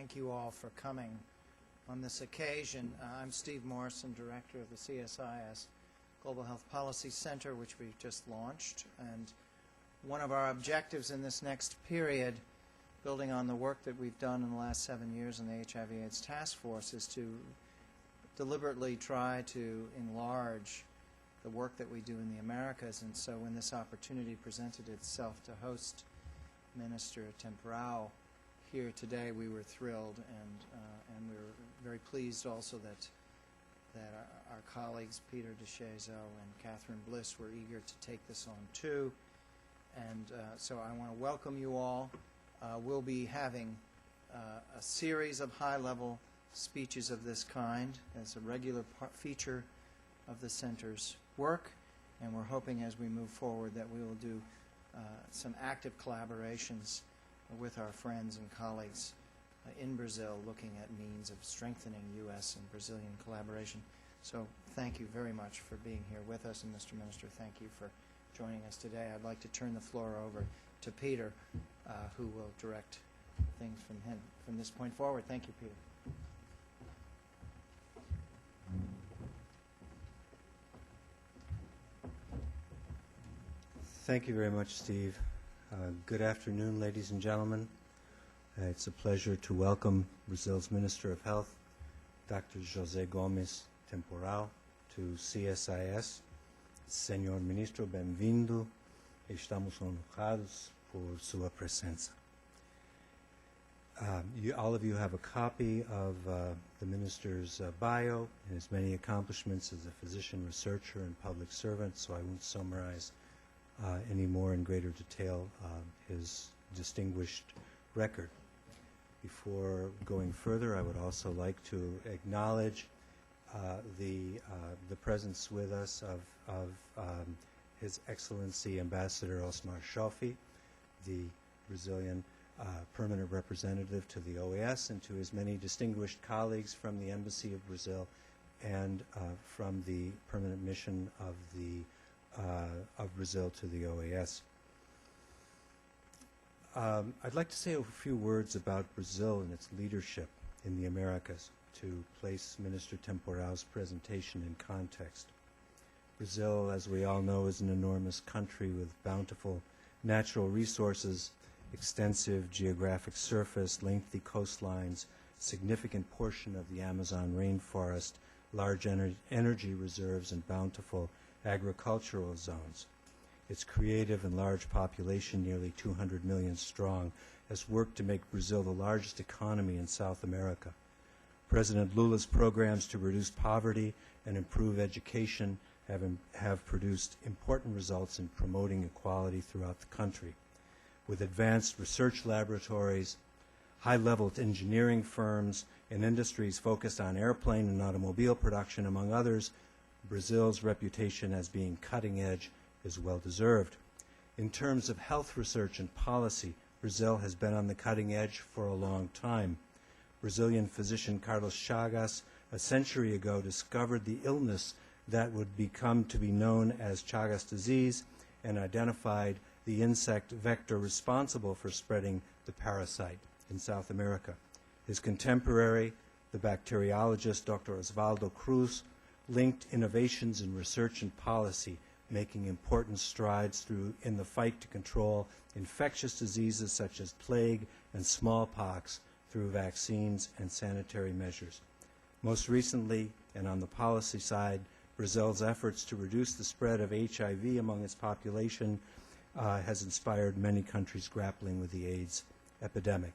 thank you all for coming on this occasion. I'm Steve Morrison, Director of the CSIS Global Health Policy Center, which we've just launched. And one of our objectives in this next period, building on the work that we've done in the last 7 years in the HIV/AIDS Task Force, is to deliberately try to enlarge the work that we do in the Americas. And so when this opportunity presented itself to host Minister Temporao here today, we were thrilled, and we were very pleased also that our colleagues Peter DeShazo and Catherine Bliss were eager to take this on too. And so I want to welcome you all. We'll be having a series of high-level speeches of this kind as a regular feature of the center's work, and we're hoping as we move forward that we will do some active collaborations with our friends and colleagues in Brazil, looking at means of strengthening U.S. and Brazilian collaboration. So thank you very much for being here with us, and Mr. Minister, thank you for joining us today. I'd like to turn the floor over to Peter, who will direct things from this point forward. Thank you, Peter. Thank you very much, Steve. Good afternoon, ladies and gentlemen. It's a pleasure to welcome Brazil's Minister of Health, Dr. José Gomes Temporao, to CSIS. Senhor Ministro, bem-vindo. Estamos honrados por sua presença. All of you have a copy of the Minister's bio and his many accomplishments as a physician, researcher, and public servant, so I won't summarize any more in greater detail his distinguished record. Before going further, I would also like to acknowledge the presence with us of His Excellency Ambassador Osmar Schofi, the Brazilian permanent representative to the OAS, and to his many distinguished colleagues from the Embassy of Brazil and from the permanent mission of Brazil to the OAS. I'd like to say a few words about Brazil and its leadership in the Americas to place Minister Temporao's presentation in context. Brazil, as we all know, is an enormous country with bountiful natural resources, extensive geographic surface, lengthy coastlines, significant portion of the Amazon rainforest, large energy reserves, and bountiful agricultural zones. Its creative and large population, nearly 200 million strong, has worked to make Brazil the largest economy in South America. President Lula's programs to reduce poverty and improve education have produced important results in promoting equality throughout the country. With advanced research laboratories, high-level engineering firms, and industries focused on airplane and automobile production, among others, Brazil's reputation as being cutting-edge is well-deserved. In terms of health research and policy, Brazil has been on the cutting edge for a long time. Brazilian physician Carlos Chagas, a century ago, discovered the illness that would become to be known as Chagas disease and identified the insect vector responsible for spreading the parasite in South America. His contemporary, the bacteriologist Dr. Osvaldo Cruz, linked innovations in research and policy, making important strides in the fight to control infectious diseases such as plague and smallpox through vaccines and sanitary measures. Most recently, and on the policy side, Brazil's efforts to reduce the spread of HIV among its population has inspired many countries grappling with the AIDS epidemic.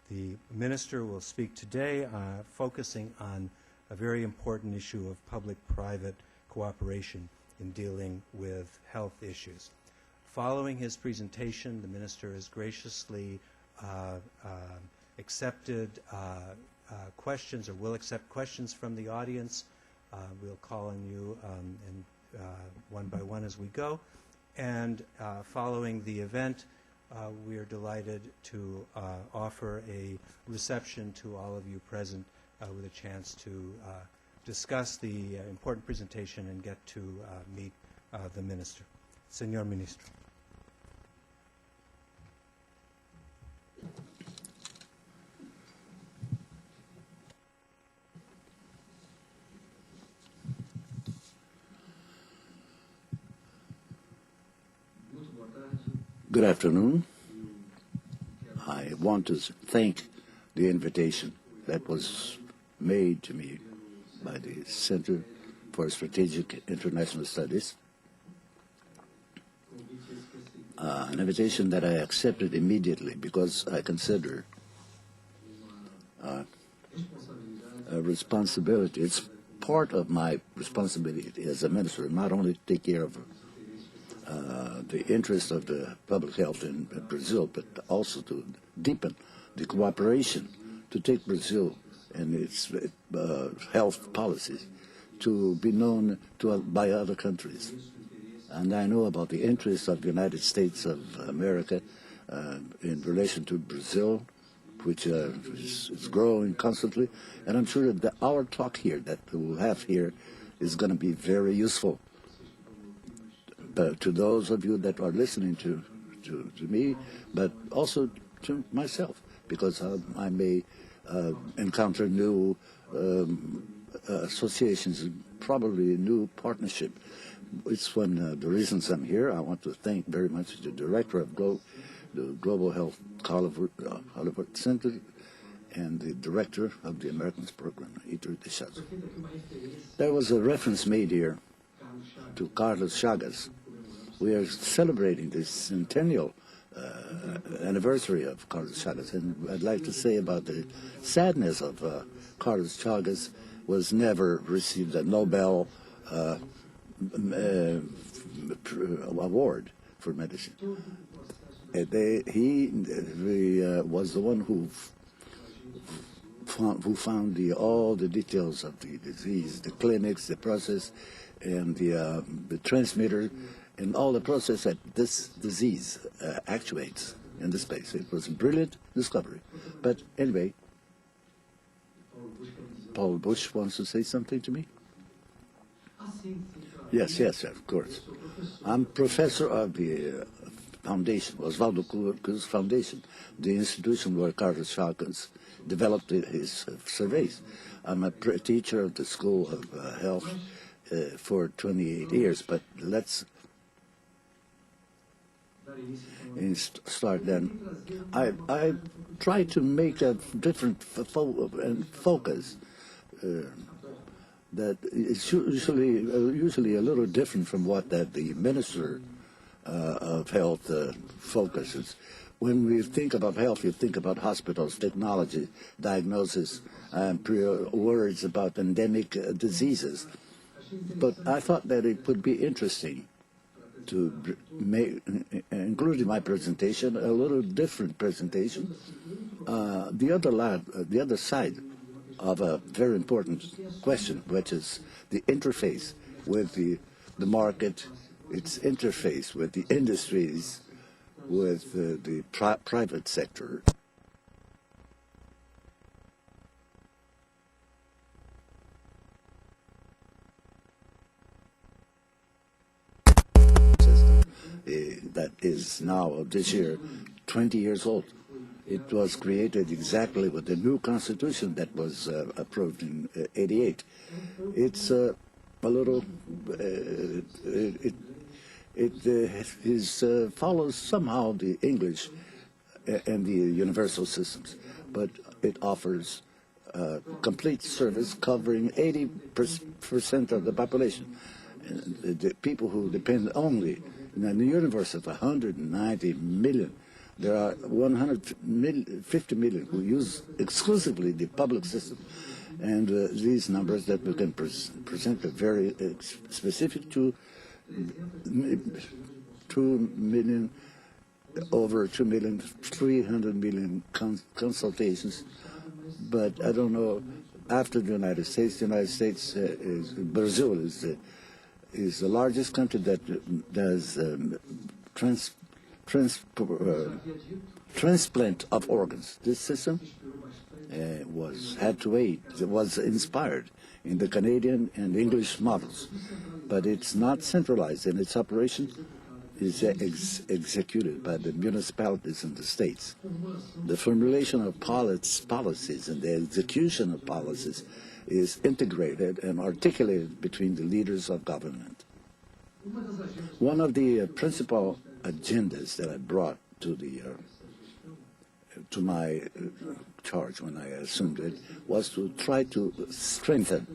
The minister will speak today focusing on a very important issue of public-private cooperation in dealing with health issues. Following his presentation, the minister has graciously accepted questions, or will accept questions from the audience. We'll call on you one by one as we go. And following the event, we are delighted to offer a reception to all of you present with a chance to discuss the important presentation and get to meet the Minister. Señor Ministro. Good afternoon. I want to thank the invitation that was made to me by the Center for Strategic International Studies, an invitation that I accepted immediately because I consider a responsibility. It's part of my responsibility as a minister, not only to take care of the interests of the public health in Brazil, but also to deepen the cooperation to take Brazil and its health policies to be known by other countries. And I know about the interests of the United States of America in relation to Brazil, which is growing constantly. And I'm sure that our talk here that we'll have here is going to be very useful to those of you that are listening to me, but also to myself, because I may encounter new associations, probably a new partnership. It's one of the reasons I'm here. I want to thank very much the director of the Global Health Hollywood Center and the director of the Americans Program, Iter de Chagas. There was a reference made here to Carlos Chagas. We are celebrating this centennial anniversary of Carlos Chagas, and I'd like to say about the sadness of Carlos Chagas was never received a Nobel award for medicine. He was the one who found all the details of the disease, the clinics, the process, and the transmitter, and all the process that this disease actuates in the space. It was a brilliant discovery. But anyway, Paul Bush wants to say something to me? Yes, of course. I'm professor of the foundation, Oswaldo Cruz Foundation, the institution where Carlos Chagas developed his surveys. I'm a teacher of the School of Health for 28 years, but let's start then. I try to make a different focus that is usually a little different from what that the Minister of Health focuses. When we think about health, you think about hospitals, technology, diagnosis, and words about endemic diseases. But I thought that it would be interesting to include in my presentation a little different presentation, the other side of a very important question, which is the interface with the market, its interface with the industries, with the private sector. That is now, this year, 20 years old. It was created exactly with the new constitution that was approved in '88. It's a little, it follows somehow the English and the universal systems, but it offers complete service covering 80% of the population. The people who depend only in a universe of 190 million, there are 150 million who use exclusively the public system. And these numbers that we can present are very specific to 2 million, over 2 million, 300 million consultations. But I don't know, after the United States, Brazil is the largest country that does transplant of organs. This system was inspired in the Canadian and English models, but it's not centralized, and its operation is executed by the municipalities in the states. The formulation of policies and the execution of policies is integrated and articulated between the leaders of government. One of the principal agendas that I brought to the to my charge when I assumed it was to try to strengthen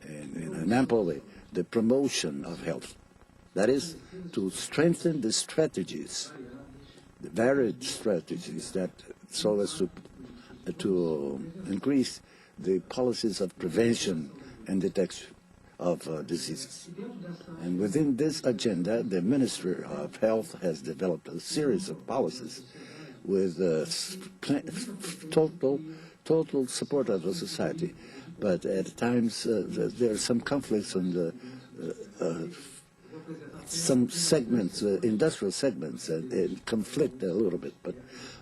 in an ample way the promotion of health. That is, to strengthen the strategies, the varied strategies that so as to increase the policies of prevention and detection of diseases. And within this agenda, the Ministry of Health has developed a series of policies with total support of the society. But at times there are some conflicts on the some segments, industrial segments, conflict a little bit. But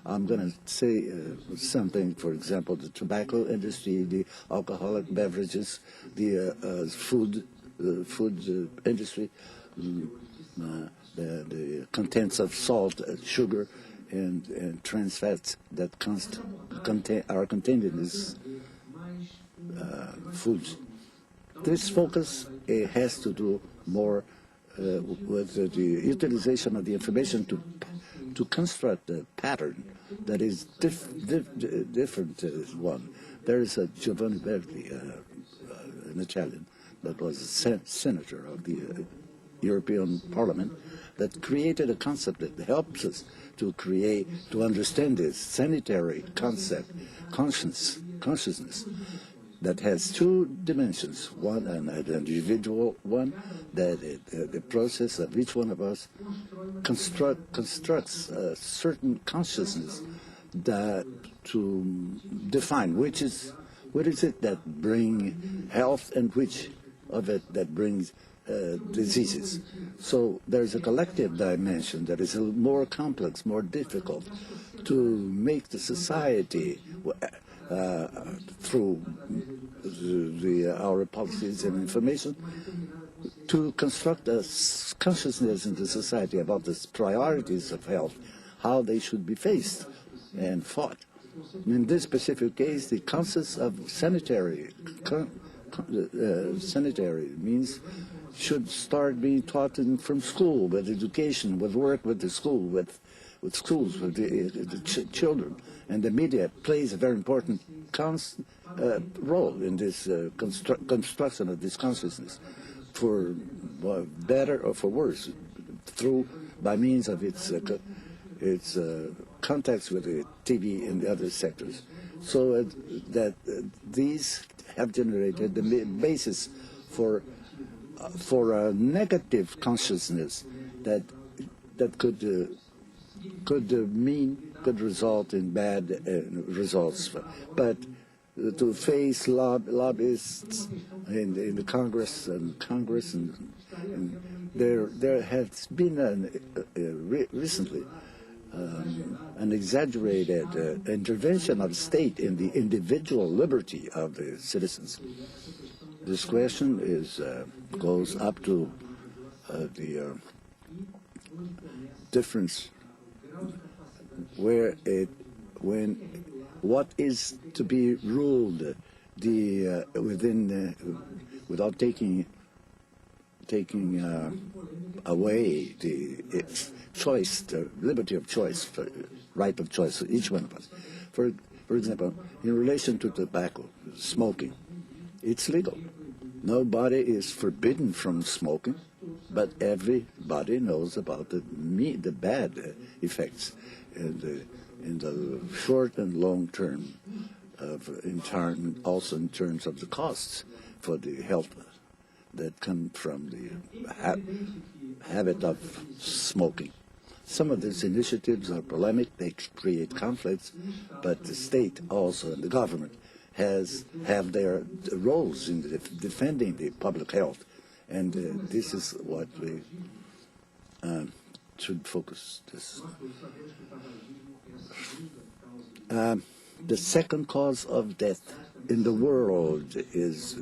I'm going to say something, for example, the tobacco industry, the alcoholic beverages, the food industry, the contents of salt, sugar, and trans fats that are contained in these foods. This focus has to do more with the utilization of the information to construct a pattern that is different one. There is a Giovanni Berti, an Italian, that was a senator of the European Parliament, that created a concept that helps us to understand this sanitary concept, consciousness, that has two dimensions. One, an individual one, that the process of each one of us constructs a certain consciousness that to define what is it that bring health and which of it that brings diseases. So there's a collective dimension that is a little more complex, more difficult to make the society through our policies and information to construct a consciousness in the society about the priorities of health, how they should be faced and fought. In this specific case, the concept of sanitary means should start being taught from school, with education, with work with the school, with schools, with the children. And the media plays a very important role in this construction of this consciousness, for better or for worse, by means of its contacts with the TV and the other sectors. So that these have generated the basis for a negative consciousness that could result in bad results. But to face lobbyists in the Congress, and there has been recently an exaggerated intervention of the state in the individual liberty of the citizens. This question goes up to the difference what is to be ruled without taking away its choice, the liberty of choice, right of choice for each one of us. For example, in relation to tobacco, smoking, it's legal. Nobody is forbidden from smoking, but everybody knows about the bad effects in the short and long term, also in terms of the costs for the health that come from the habit of smoking. Some of these initiatives are polemic, they create conflicts, but the state also and the government have their roles in defending the public health, and this is what we should focus this. The second cause of death in the world is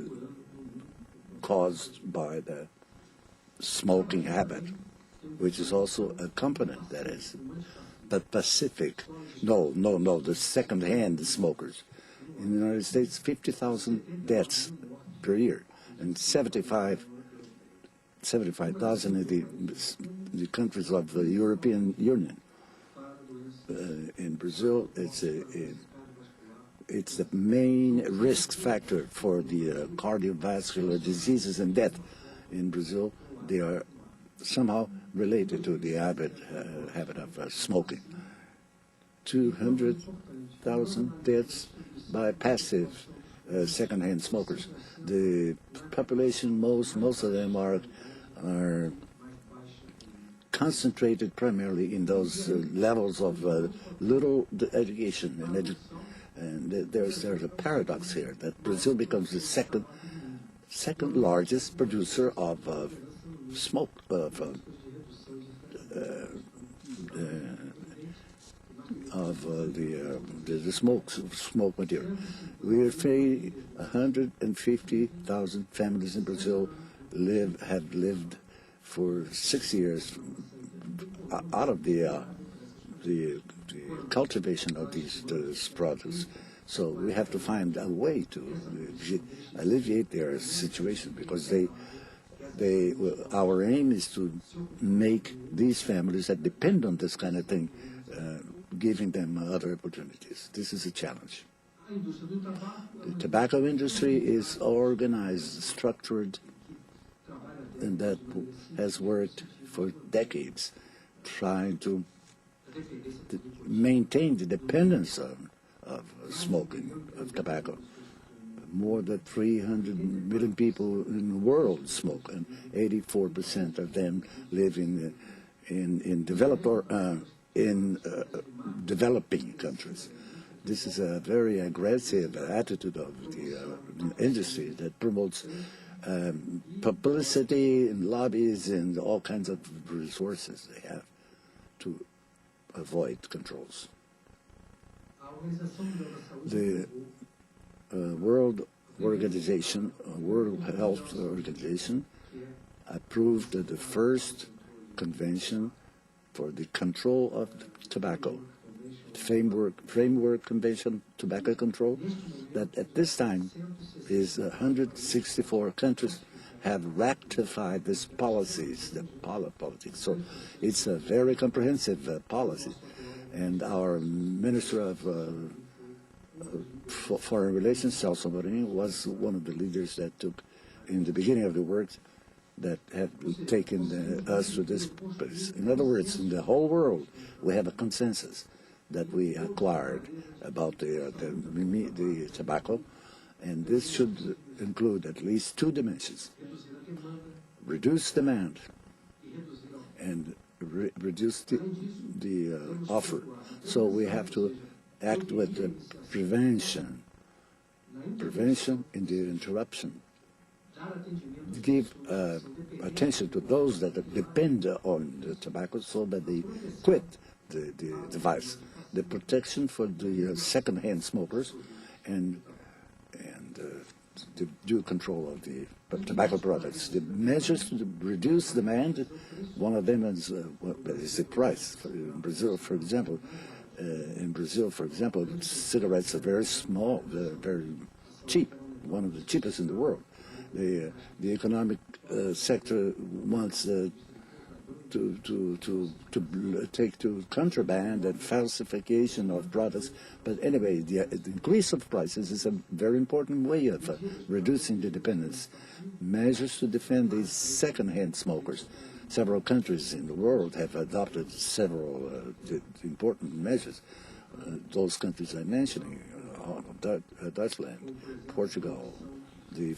caused by the smoking habit, which is also a component that is the the second-hand smokers. In the United States, 50,000 deaths per year, and 75 75,000 in the countries of the European Union. In Brazil, it's the main risk factor for the cardiovascular diseases and death. In Brazil, they are somehow related to the habit of smoking. 200,000 deaths by passive secondhand smokers. The population, most of them are concentrated primarily in those levels of little education and there's a paradox here that Brazil becomes the second largest producer of smoke the smoke material. We are 150,000 families in Brazil have lived for 6 years out of the cultivation of these products. So we have to find a way to alleviate their situation because our aim is to make these families that depend on this kind of thing, giving them other opportunities. This is a challenge. The tobacco industry is organized, structured, and that has worked for decades, trying to maintain the dependence of smoking, of tobacco. More than 300 million people in the world smoke, and 84% of them live in developed or in developing countries. This is a very aggressive attitude of the industry that promotes publicity and lobbies and all kinds of resources they have to avoid controls. The World Health Organization approved the first convention for the control of tobacco, framework convention tobacco control, that at this time is 164 countries have ratified these policies, the politics. So it's a very comprehensive policy. And our Minister of Foreign Relations, Celso Amorim, was one of the leaders that took, in the beginning of the work, that have taken us to this place. In other words, in the whole world, we have a consensus that we acquired about the tobacco, and this should include at least two dimensions: reduce demand and reduce the offer. So we have to act with the prevention in the interruption. Give attention to those that depend on the tobacco so that they quit the device. The protection for the second-hand smokers and the due control of the tobacco products. The measures to reduce demand, one of them is the price. In Brazil, for example, cigarettes are very small, very cheap, one of the cheapest in the world. The economic sector wants to take to contraband and falsification of products. But anyway, the increase of prices is a very important way of reducing the dependence. Measures to defend these second-hand smokers. Several countries in the world have adopted several important measures. Those countries I'm mentioning, Deutschland, Portugal, the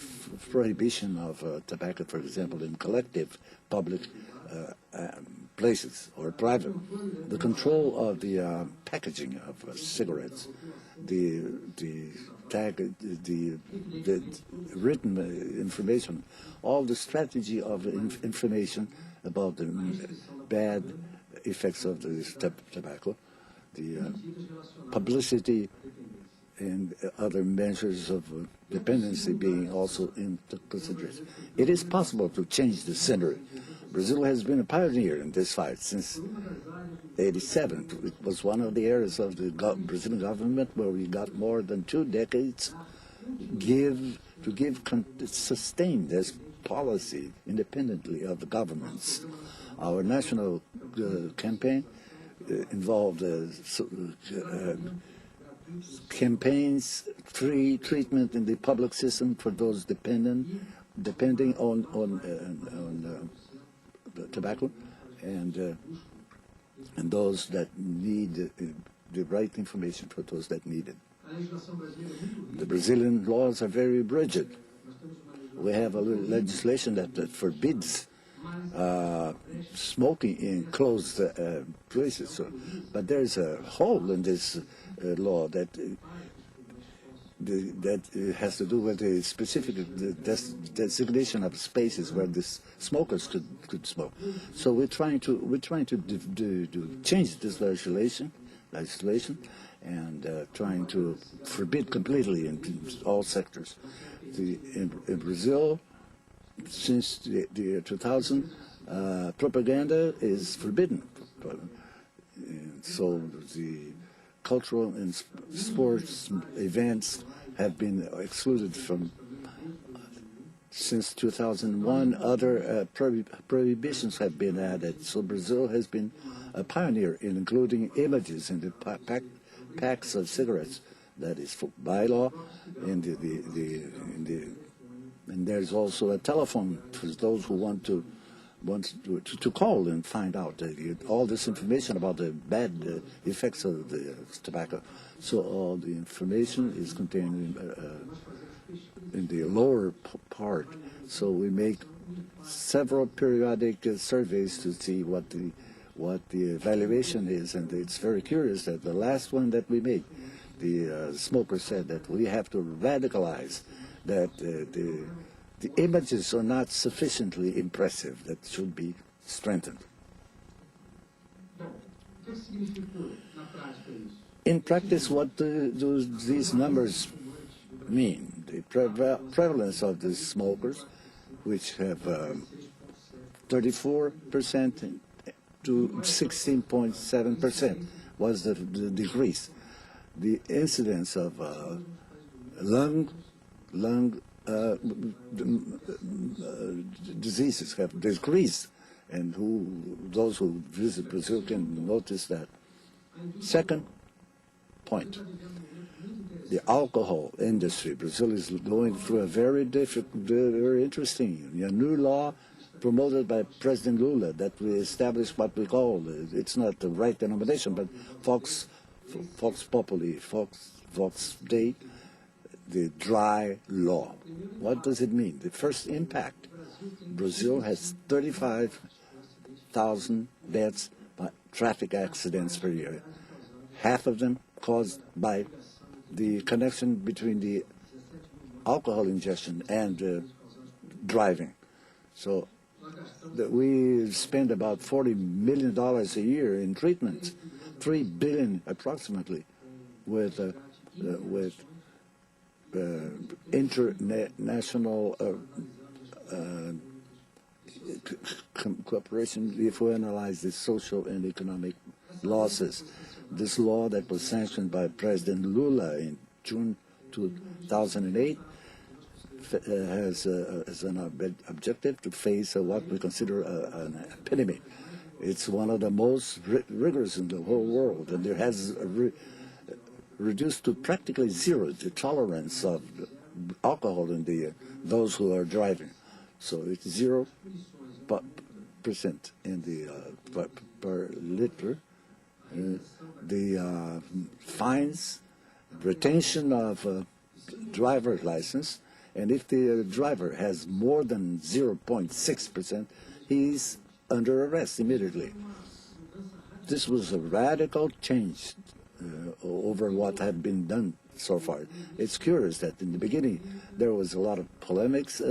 prohibition of tobacco, for example, in collective public places or private, the control of the packaging of cigarettes, the written information, all the strategy of information about the bad effects of the tobacco, the publicity and other measures of dependency being also into consideration. It is possible to change the scenery. Brazil has been a pioneer in this fight since '87. It was one of the areas of the Brazilian government where we got more than 2 decades to sustain this policy independently of the governments. Our national campaign involved campaigns, free treatment in the public system for those depending on tobacco, and those that need the right information for those that need it. The Brazilian laws are very rigid. We have a legislation that forbids smoking in closed places. So, but there's a hole in this law that has to do with the specific designation of spaces where the smokers could smoke. So we're trying to change this legislation, and trying to forbid completely in all sectors. In Brazil, since the year 2000, propaganda is forbidden. So the cultural and sports events have been excluded from. Since 2001, other prohibitions have been added. So Brazil has been a pioneer in including images in the packs of cigarettes. That is by law, and and there's also a telephone for those who want to call and find out all this information about the bad effects of the tobacco. So all the information is contained in the lower part. So we make several periodic surveys to see what the evaluation is, and it's very curious that the last one that we made, the smoker said that we have to radicalize, that the images are not sufficiently impressive, that should be strengthened. In practice, what do these numbers mean? The prevalence of the smokers, which have 34% to 16.7% was the decrease. The incidence of lung diseases have decreased, and those who visit Brazil can notice that. Second point, the alcohol industry. Brazil is going through a very interesting, a new law promoted by President Lula that we established what we call, it's not the right denomination, but Vox Populi, Vox Dei, the dry law. What does it mean? The first impact, Brazil has 35,000 deaths by traffic accidents per year. Half of them caused by the connection between the alcohol ingestion and driving. So we spend about $40 million a year in treatment, $3 billion approximately, with international cooperation. If we analyze the social and economic losses, this law that was sanctioned by President Lula in June 2008 has an objective to face what we consider an epidemic. It's one of the most rigorous in the whole world, and there has reduced to practically zero the tolerance of alcohol in those who are driving. So it's 0% in the per liter. The fines, retention of driver's license, and if the driver has more than 0.6%, he's under arrest immediately. This was a radical change over what had been done so far. It's curious that in the beginning there was a lot of polemics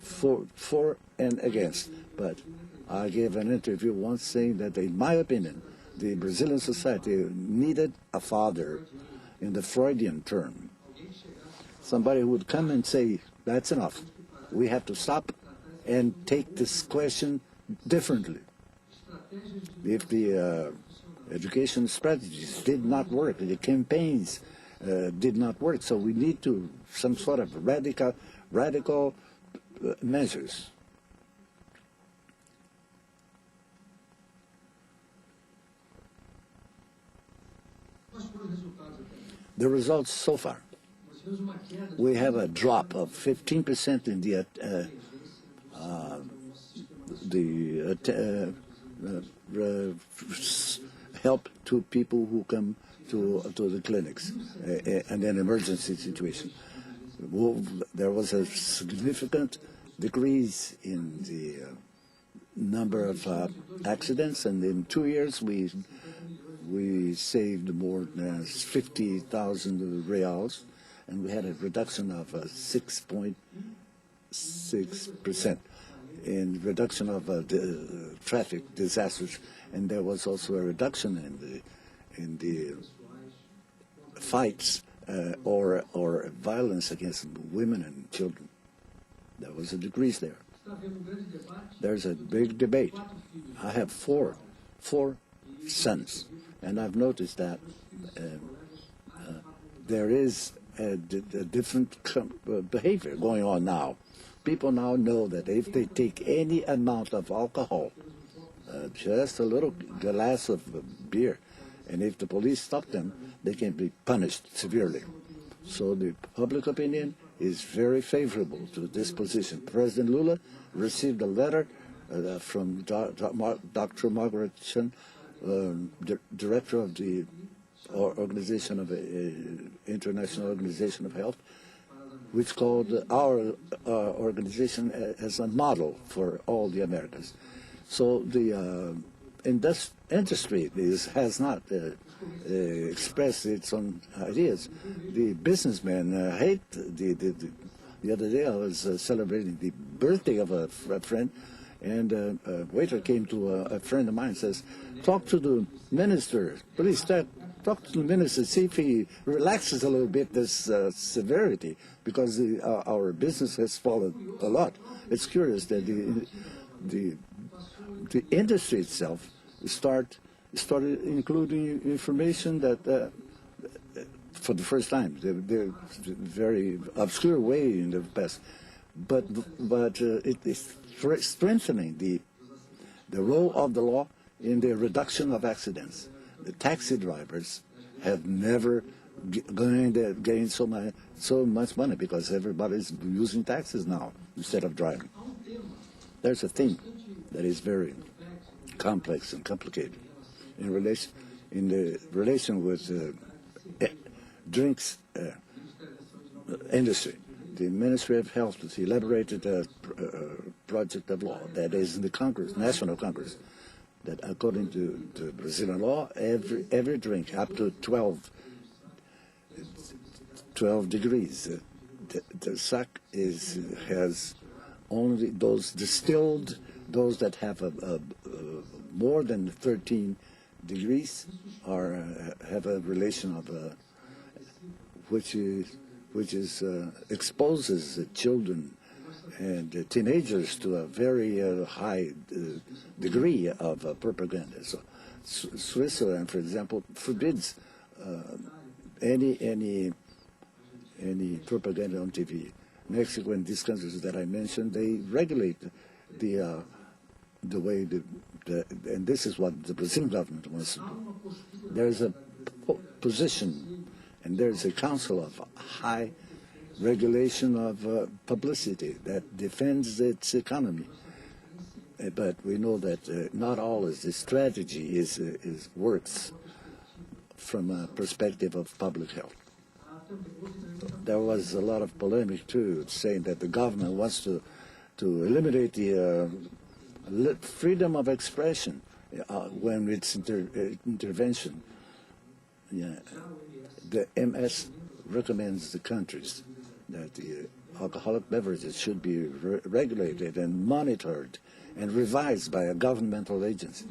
for and against, but I gave an interview once saying that, in my opinion, the Brazilian society needed a father, in the Freudian term. Somebody who would come and say, that's enough. We have to stop and take this question differently. If the education strategies did not work, the campaigns did not work, so we need some sort of radical measures. The results so far. We have a drop of 15% in the help to people who come to the clinics in an emergency situation. There was a significant decrease in the number of accidents, and in 2 years we saved more than 50,000 reals, and we had a reduction of 6.6% in reduction of traffic disasters, and there was also a reduction in the fights or violence against women and children. There was a decrease there. There's a big debate. I have four sons, and I've noticed that there is a different behavior going on now. People now know that if they take any amount of alcohol, just a little glass of beer, and if the police stop them, they can be punished severely. So the public opinion is very favorable to this position. President Lula received a letter from Dr. Margaret Chan, director of the International Organization of Health, which called our organization as a model for all the Americas. So the industry has not expressed its own ideas. The businessmen hate the other day I was celebrating the birthday of a friend, and a waiter came to a friend of mine and says, "Talk to the minister, please talk to the minister, see if he relaxes a little bit this severity, because our business has fallen a lot." It's curious that the industry itself started including information that for the first time, they're very obscure way in the past, but it is strengthening the role of the law in the reduction of accidents. The taxi drivers have never gained so much money because everybody's using taxis now instead of driving. There's a thing that is very complex and complicated in the relation with drinks industry. The Ministry of Health has elaborated a project of law that is in the Congress, National Congress, that according to Brazilian law, every drink up to 12 degrees, the sack has only those distilled, those that have more than 13 degrees have a relation of which exposes children and teenagers to a very high degree of propaganda. So Switzerland, for example, forbids any propaganda on TV. Mexico and these countries that I mentioned, they regulate the way and this is what the Brazilian government wants to do. There's a position and there's a council of high regulation of publicity that defends its economy. But we know that not always the strategy works from a perspective of public health. There was a lot of polemic too, saying that the government wants to eliminate the freedom of expression when it's intervention. Yeah. The MS recommends the countries that the alcoholic beverages should be regulated and monitored and revised by a governmental agency.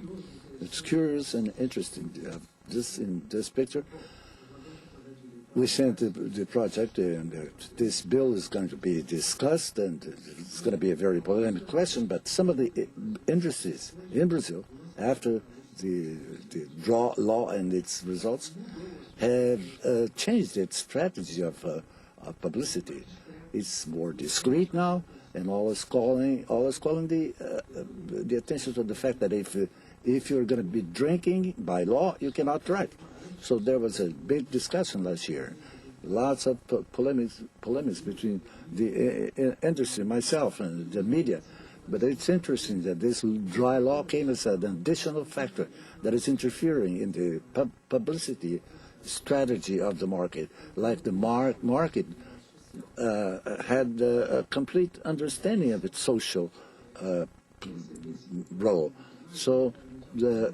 It's curious and interesting. In this picture, we sent the project, and this bill is going to be discussed, and it's going to be a very polemic question, but some of the industries in Brazil, after the law and its results, have changed its strategy of publicity. It's more discreet now, and always calling the attention to the fact that if you're going to be drinking by law, you cannot drive. So there was a big discussion last year, lots of polemics between the industry, myself, and the media. But it's interesting that this dry law came as an additional factor that is interfering in the publicity strategy of the market. Like the market had a complete understanding of its social role. So the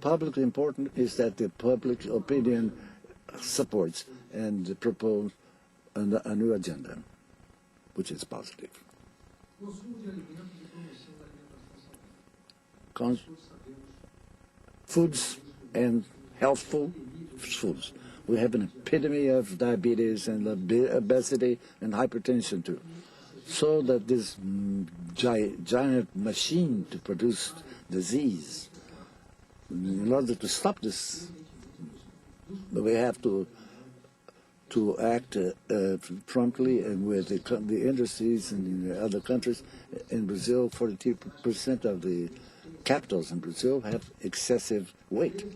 public important is that the public opinion supports and propose a new agenda, which is positive. Foods and healthful foods. We have an epidemic of diabetes and obesity and hypertension too. So that this giant machine to produce disease, in order to stop this, we have to act promptly and with the industries in the other countries. In Brazil, 42% of the capitals in Brazil have excessive weight.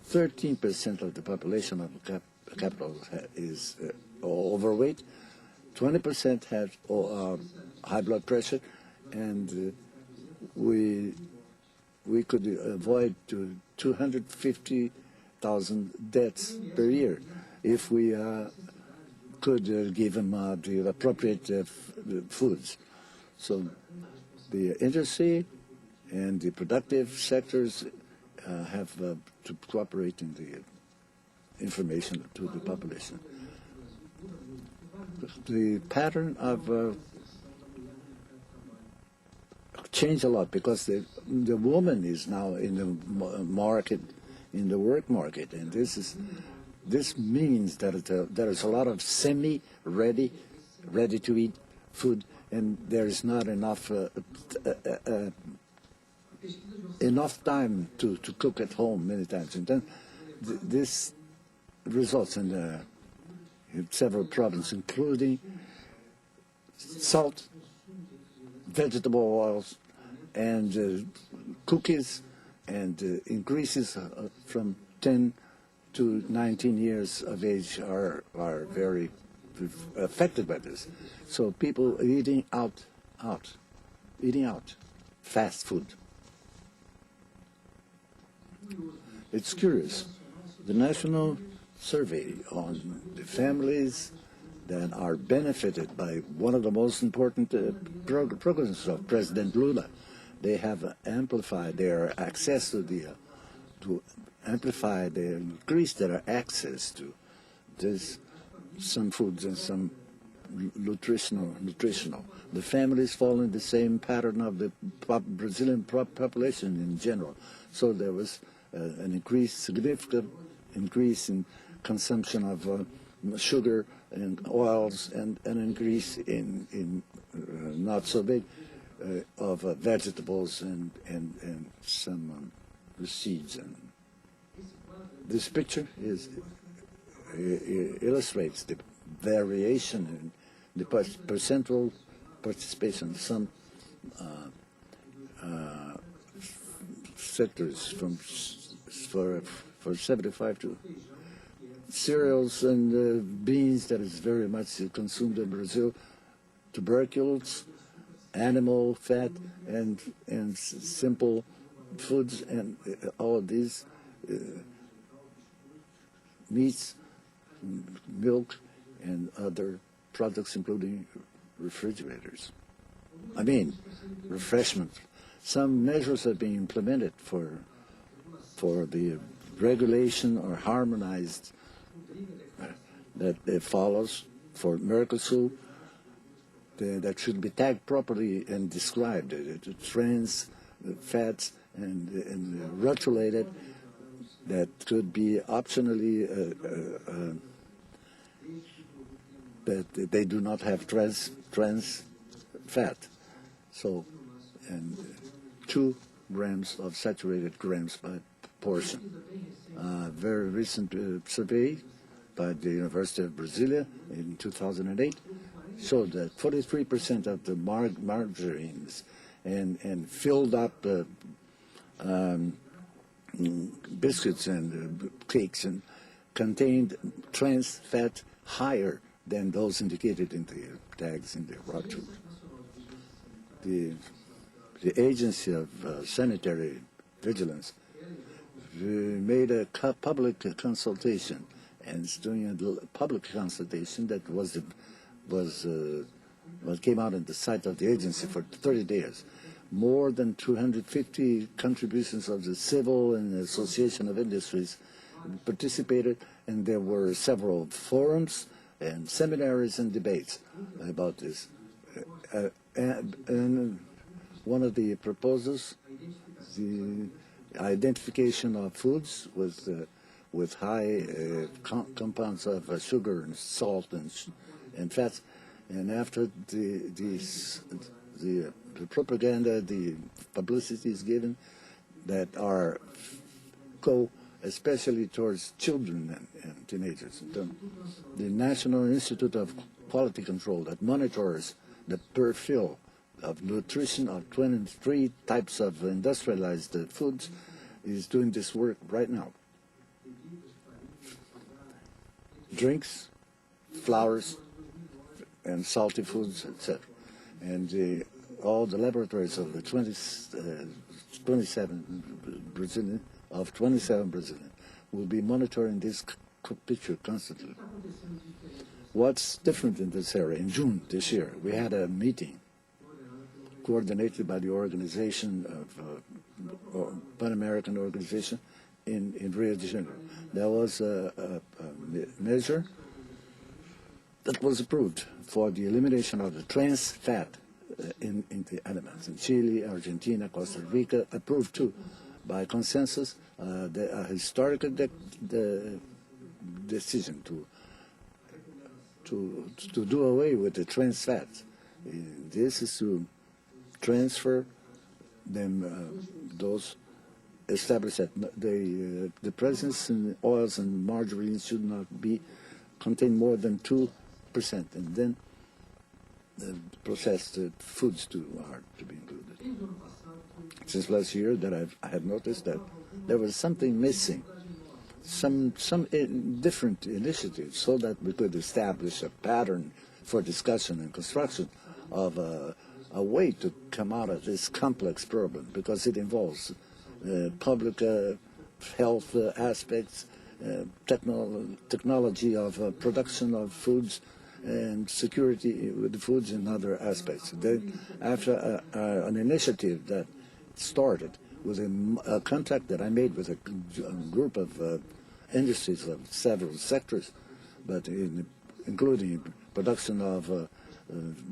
13% of the population of the capitals is overweight. 20% have high blood pressure, and we could avoid 250,000 deaths per year if we could give them the appropriate foods. So the industry and the productive sectors have to cooperate in the information to the population. The pattern of changed a lot because the woman is now in the market, in the work market, and this means that there is a lot of ready to eat food, and there is not enough time to cook at home many times, and then this results in several problems, including salt, vegetable oils, and cookies, and increases from 10 to 19 years of age are very affected by this. So people eating out, fast food. It's curious. The national survey on the families that are benefited by one of the most important programs of President Lula, they have amplified their access to increase their access to some foods and some nutritional. The families follow the same pattern of the Brazilian population in general. So there was an significant increase in consumption of sugar and oils, and an increase in not so big of vegetables and some seeds. And this picture illustrates the variation in the percentual participation. Some sectors for 75 to cereals and beans that is very much consumed in Brazil, tubercules, animal fat, and simple foods, and all of these meats, milk, and other products, including refrigerators. Refreshment. Some measures are being implemented for the regulation or harmonized that follows for Mercosur, that should be tagged properly and described. The trans fats and rotulated, that could be optionally that they do not have trans fat. So, and 2 grams of saturated grams portion. Very recent survey by the University of Brasilia in 2008 showed that 43% of the margarines and filled up biscuits and cakes and contained trans fat higher than those indicated in the tags in the raw food. The Agency of Sanitary Vigilance made a public consultation, and it's doing a public consultation that came out on the site of the agency for 30 days. More than 250 contributions of the civil and association of industries participated, and there were several forums and seminaries and debates about this. And one of the proposals, the identification of foods with high compounds of sugar and salt and fats, and after the propaganda, the publicity is given that go especially towards children and teenagers. The National Institute of Quality Control that monitors the per fill of nutrition of 23 types of industrialized foods is doing this work right now. Drinks, flours, and salty foods, etc. And all the laboratories of the 27 Brazilian will be monitoring this picture constantly. What's different in this area? In June this year, we had a meeting coordinated by the organization of Pan-American organization in Rio de Janeiro. There was a measure that was approved for the elimination of the trans fat in the aliments. In Chile, Argentina, Costa Rica approved too by consensus the historical decision to do away with the trans fats. This is to transfer them, those established that the presence in oils and margarines should not contain more than 2%, and then processed foods are to be included. Since last year, that I have noticed that there was something missing, some different initiatives, so that we could establish a pattern for discussion and construction of a way to come out of this complex problem, because it involves public health aspects, technology of production of foods, and security with the foods and other aspects. After an initiative that started with a contact that I made with a group of industries of several sectors, but including production of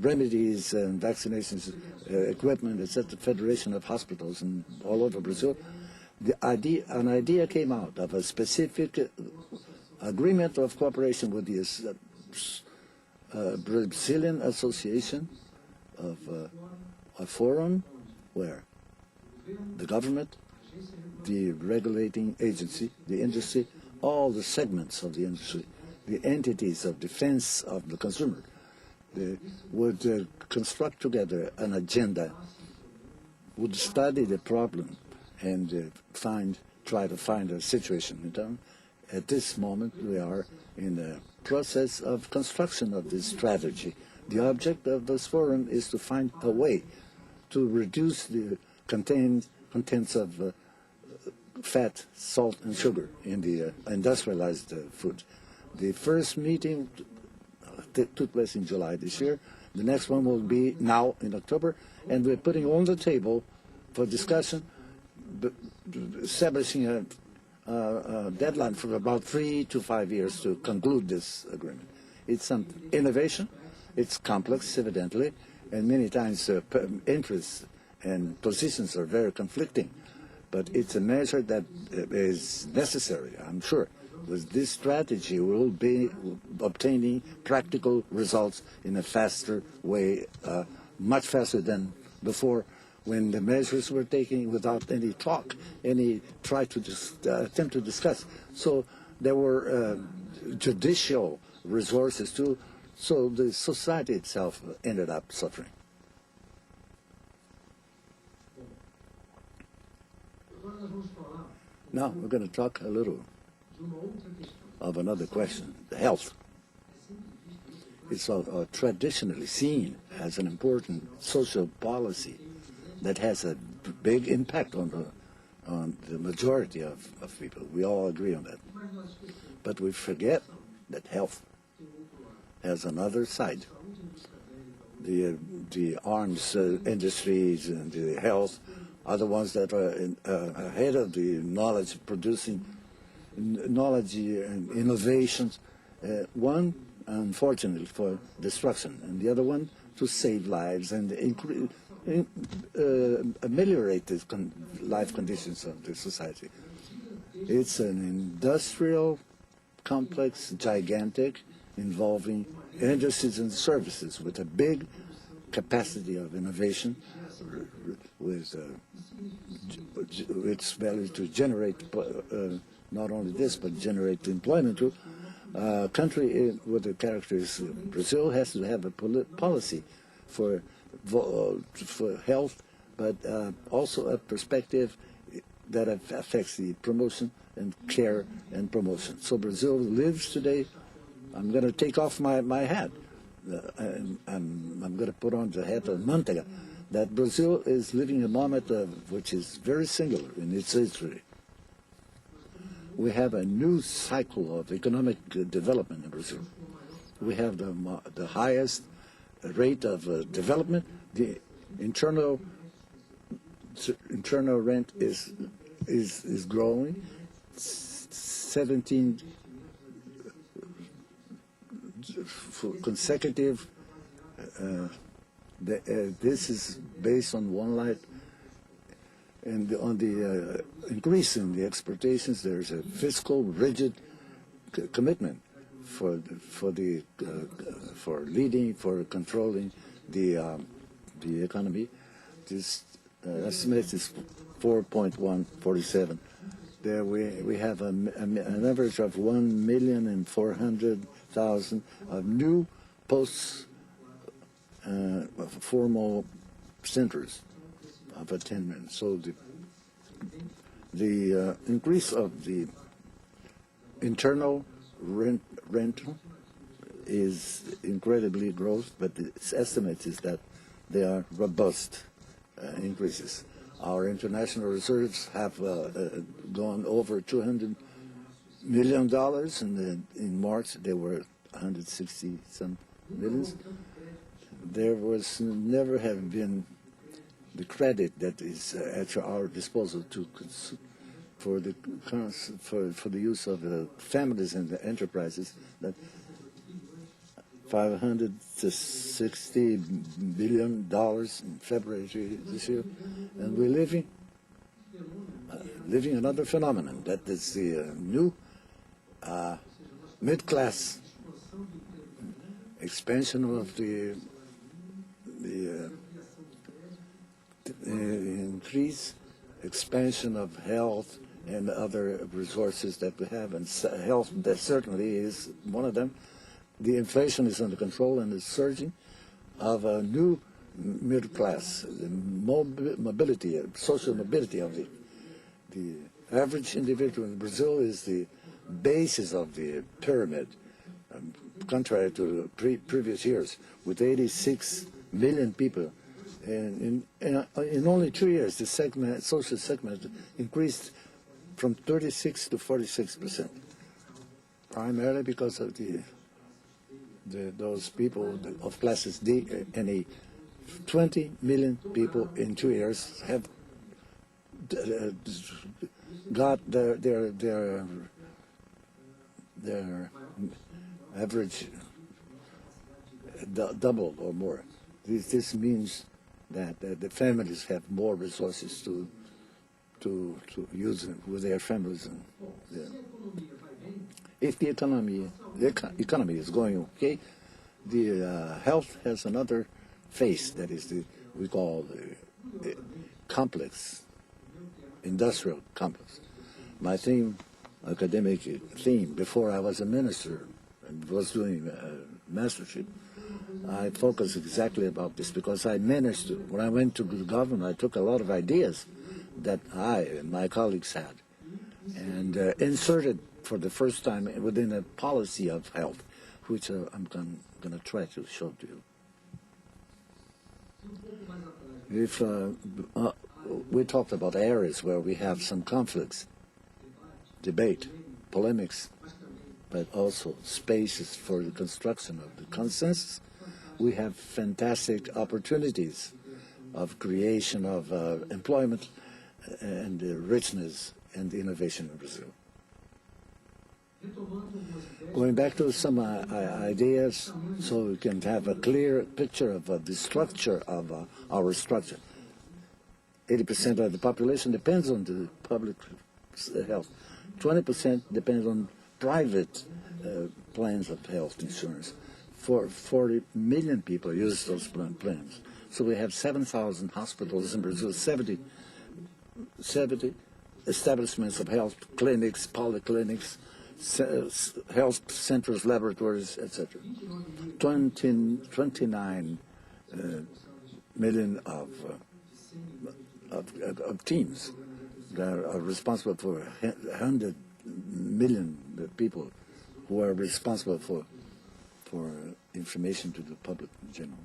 remedies and vaccinations, equipment, etc., Federation of Hospitals and all over Brazil, an idea came out of a specific agreement of cooperation with the Brazilian Association of a forum where the government, the regulating agency, the industry, all the segments of the industry, the entities of defense of the consumer, would construct together an agenda, would study the problem, and try to find a situation in town. At this moment, we are in the process of construction of this strategy. The object of this forum is to find a way to reduce the contents of fat, salt, and sugar in the industrialized food. The first meeting took place in July this year. The next one will be now in October, and we're putting on the table for discussion, establishing a deadline for about 3 to 5 years to conclude this agreement. It's some innovation. It's complex, evidently, and many times interests and positions are very conflicting. But it's a measure that is necessary, I'm sure. With this strategy, we will be obtaining practical results in a faster way, much faster than before, when the measures were taken without any talk, any try to attempt to discuss. So there were judicial resources too. So the society itself ended up suffering. Now we're going to talk a little of another question, the health. It's traditionally seen as an important social policy that has a big impact on the majority of people. We all agree on that. But we forget that health has another side. The arms industries and the health are the ones that are ahead of the knowledge producing, knowledge and innovations. One, unfortunately, for destruction, and the other one to save lives and ameliorate the life conditions of the society. It's an industrial complex, gigantic, involving industries and services with a big capacity of innovation, with its value to generate not only this, but generate employment too. Country with the characteristics of Brazil has to have a policy for health, but also a perspective that affects the promotion and care and promotion. So Brazil lives today. I'm going to take off my hat. I'm going to put on the hat of Manteiga, that Brazil is living a moment which is very singular in its history. We have a new cycle of economic development in Brazil. We have the highest rate of development. The internal rent is growing. 17 consecutive. This is based on one light. And on the increase in the exportations, there's a fiscal rigid commitment for leading, for controlling the economy. This estimate is 4.147. There we have an average of 1,400,000 of new formal centers of attainment. So the increase of the internal rental is incredibly gross, but its estimate is that they are robust increases. Our international reserves have gone over $200 million, and in March they were 160 some millions. There was never have been the credit that is at our disposal for the use of the families and the enterprises, that $560 billion in February this year, and we're living another phenomenon, that is the new mid-class expansion of the increase, expansion of health and other resources that we have, and health that certainly is one of them. The inflation is under control and is surging of a new middle class, the mobility, social mobility of the average individual in Brazil is the basis of the pyramid, contrary to previous years, with 86 million people. And in only 2 years, the social segment increased from 36 to 46%, primarily because of those people of classes D and E. 20 million people in 2 years have got their average doubled or more. This means that the families have more resources to use with their families. If the economy is going okay, the health has another face, that is we call complex, industrial complex. My theme, academic theme, before I was a minister and was doing mastership, I focused exactly about this because I managed to, when I went to the government, I took a lot of ideas that I and my colleagues had and inserted for the first time within a policy of health, which I'm going to try to show to you. If we talked about areas where we have some conflicts, debate, polemics, but also spaces for the construction of the consensus, we have fantastic opportunities of creation of employment and richness and innovation in Brazil. Going back to some ideas so we can have a clear picture of the structure of our structure. 80% of the population depends on the public health. 20% depends on private plans of health insurance. 40 million people use those plans. So we have 7,000 hospitals in Brazil, 70 establishments of health clinics, polyclinics, health centers, laboratories, etc. 29 million of teams that are responsible for 100 million people who are responsible for information to the public in general.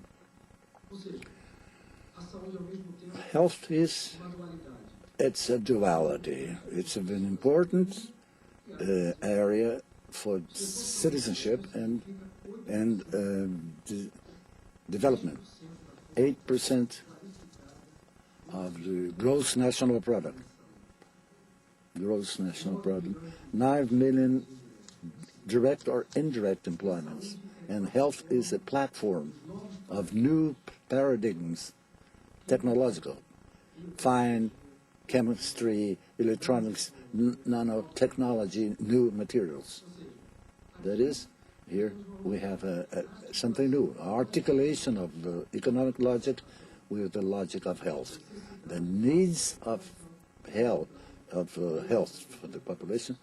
Health it's a duality. It's an important area for citizenship and development. 8% of the gross national product. 9 million direct or indirect employments. And health is a platform of new paradigms, technological, fine chemistry, electronics, nanotechnology, new materials. That is, here we have something new, articulation of the economic logic with the logic of health. The needs of health for the population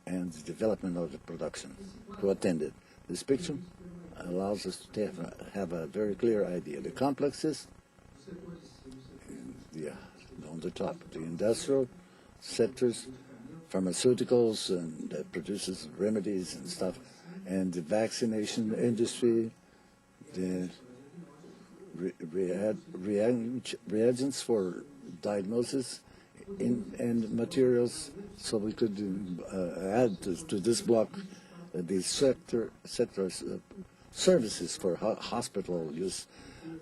and the development of the production to attend it. This picture allows us to have a very clear idea. The complexes, on the top, the industrial sectors, pharmaceuticals, and that produces remedies and stuff, and the vaccination industry, the reagents for diagnosis, and materials, so we could add to this block the sectors services for hospital use,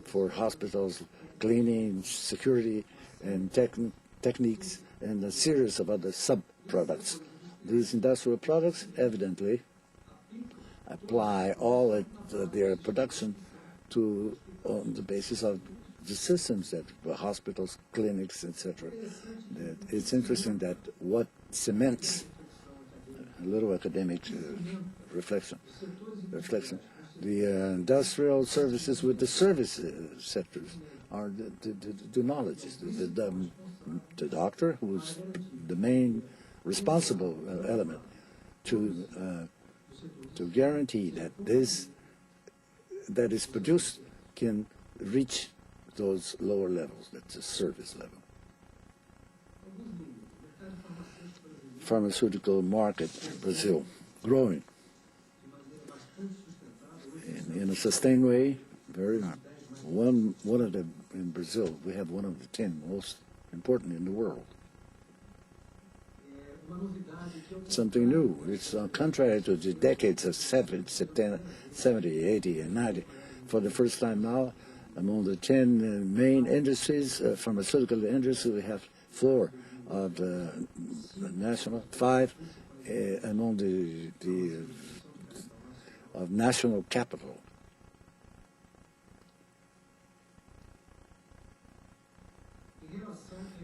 for hospitals, cleaning, security, and techniques, and a series of other sub-products. These industrial products evidently apply all their production on the basis of the systems that hospitals, clinics, etc. It's interesting that what cements a little academic reflection. The industrial services with the service sectors are the knowledge. The doctor, who's the main responsible element to guarantee that this that is produced can reach those lower levels. That's a service level. Pharmaceutical market in Brazil, growing in a sustained way. Very one of the in Brazil we have one of the 10 most important in the world. Something new. It's contrary to the decades of 70, 80, and 90. For the first time now, among the 10 main industries, pharmaceutical industry, we have 4 of the national, 5 among the of national capital.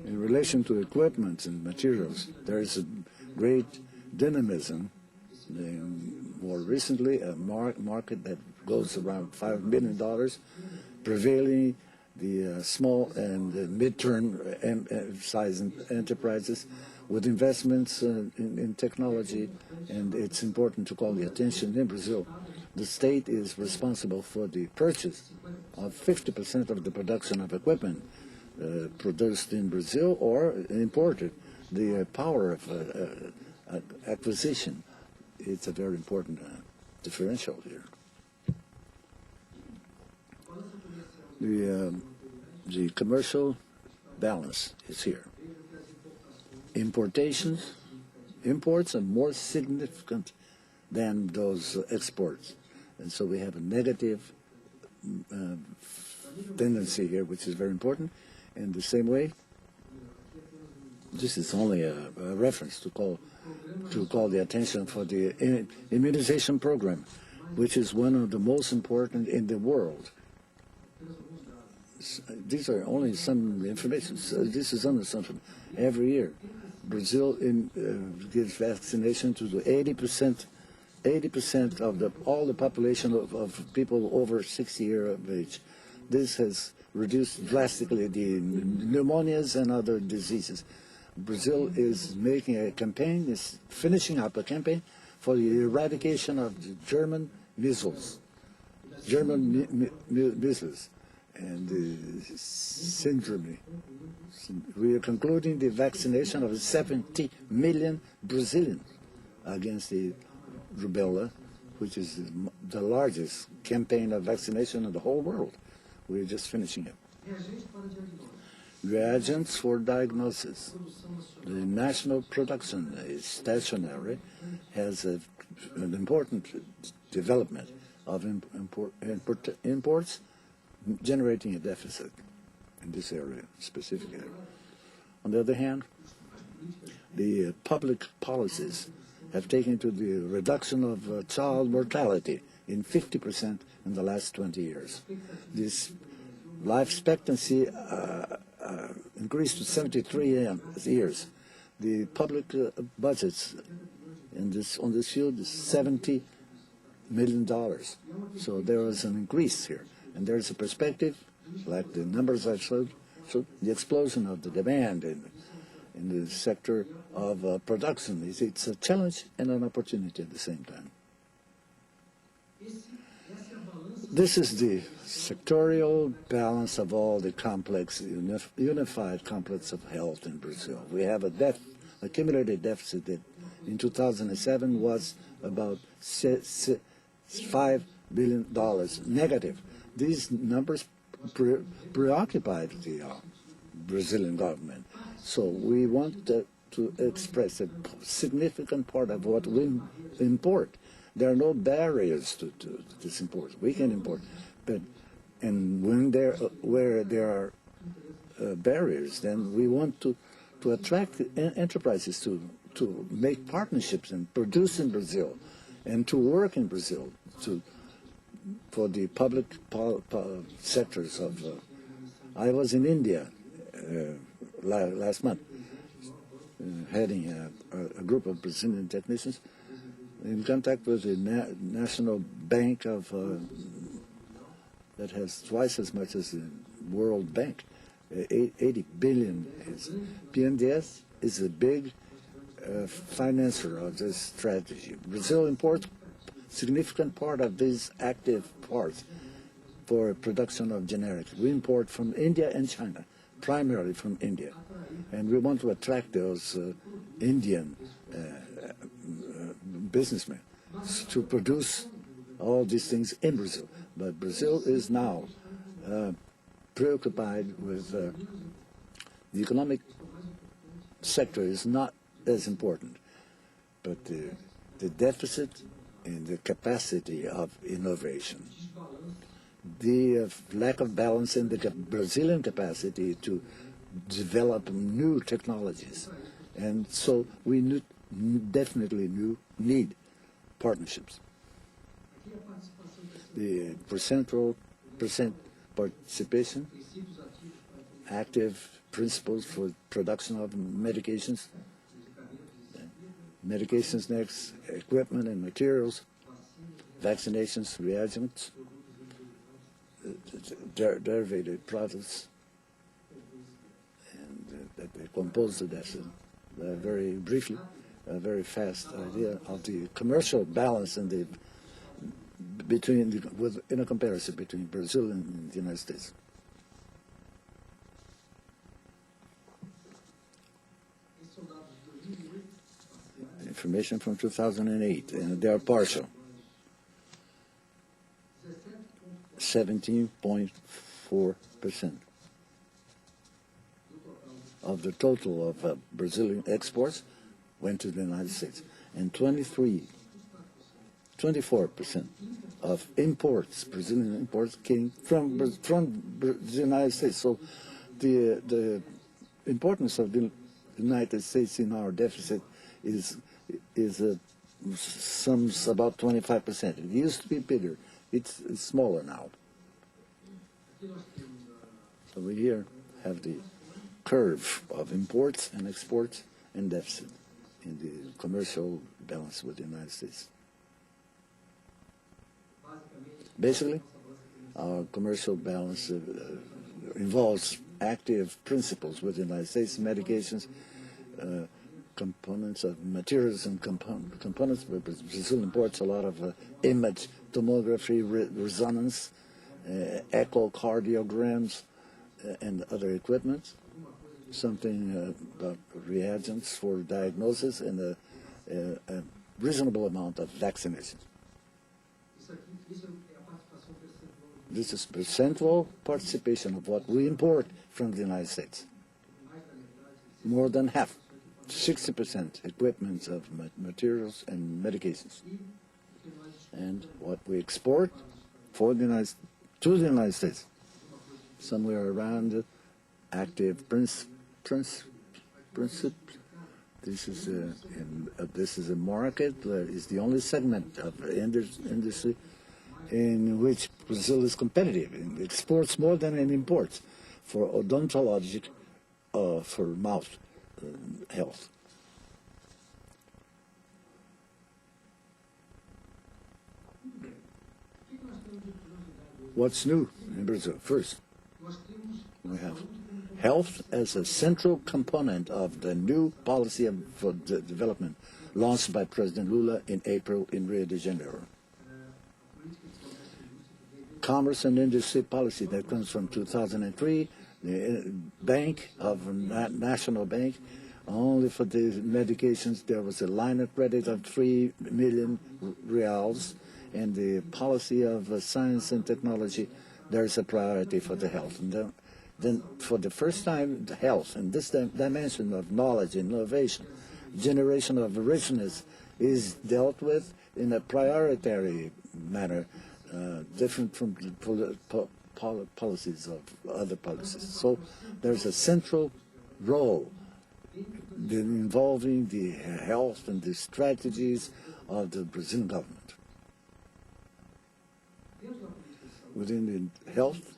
In relation to equipment and materials, there is a great dynamism. More recently, a market that goes around $5 billion, prevailing the small and mid-term size enterprises with investments in technology, and it's important to call the attention in Brazil. The state is responsible for the purchase of 50% of the production of equipment produced in Brazil or imported. The power of acquisition, it's a very important differential here. The commercial balance is here. Imports are more significant than those exports. And so we have a negative tendency here, which is very important. In the same way, this is only a reference to call the attention for the immunization program, which is one of the most important in the world. These are only some information. So this is under something. Every year, Brazil gives vaccination to the 80% of all the population of people over 60 years of age. This has reduced drastically the pneumonias and other diseases. Brazil is making a campaign, is finishing up a campaign for the eradication of the German measles, and the syndrome. We are concluding the vaccination of 70 million Brazilians against the rubella, which is the largest campaign of vaccination in the whole world. We're just finishing it. Reagents for diagnosis. The national production is stationary, has an important development of imports, generating a deficit in this area, specific area. On the other hand, the public policies have taken to the reduction of child mortality in 50% in the last 20 years. This life expectancy increased to 73 years. The public budgets on this field is $70 million. So there is an increase here. And there is a perspective, like the numbers I've showed, the explosion of the demand in the sector of production. It's a challenge and an opportunity at the same time. This is the sectorial balance of all the complex, unified complex of health in Brazil. We have a accumulated deficit that in 2007 was about $5 billion negative. These numbers preoccupied the Brazilian government. So we want to express a significant part of what we import. There are no barriers to this import. We can import, and where there are barriers, then we want to attract enterprises to make partnerships and produce in Brazil, and to work in Brazil for the public sectors of. I was in India last month, heading a group of Brazilian technicians in contact with the National Bank of that has twice as much as the World Bank, 80 billion. BNDES is a big financer of this strategy. Brazil imports significant part of these active parts for production of generics. We import from India and China, primarily from India. And we want to attract those Indian businessmen to produce all these things in Brazil. But Brazil is now preoccupied with the economic sector is not as important, but the deficit in the capacity of innovation, the lack of balance in the Brazilian capacity to develop new technologies. And so we definitely need partnerships. The percent participation, active principles for production of medications next, equipment and materials, vaccinations, reagents, derivative products, and that they compose the deficit. Very briefly, a very fast idea of the commercial balance in the in a comparison between Brazil and the United States. Information from 2008, and they are partial. 17.4% of the total of Brazilian exports went to the United States, and 24% of imports, Brazilian imports, came from the United States. So the importance of the United States in our deficit sums about 25%. It used to be bigger. It's smaller now. So we here have the curve of imports and exports and deficit in the commercial balance with the United States. Basically, our commercial balance involves active principles with the United States, medications, components of materials and components. Brazil imports a lot of image tomography, resonance, echocardiograms, and other equipment. Something about reagents for diagnosis, and a reasonable amount of vaccinations. This is percentual participation of what we import from the United States. More than half, 60% equipment of materials and medications. And what we export to the United States, somewhere around active principle. This is a market that is the only segment of industry in which Brazil is competitive. It exports more than it imports for odontologic, for mouth health. What's new in Brazil? First, we have health as a central component of the new policy for development launched by President Lula in April in Rio de Janeiro. Commerce and industry policy that comes from 2003, the National Bank, only for the medications there was a line of credit of 3 million reals, and the policy of science and technology, there is a priority for the health. And then for the first time, the health and this dimension of knowledge, innovation, generation of richness is dealt with in a priority manner, different from policies of other policies. So there's a central role involving the health and the strategies of the Brazilian government. Within the health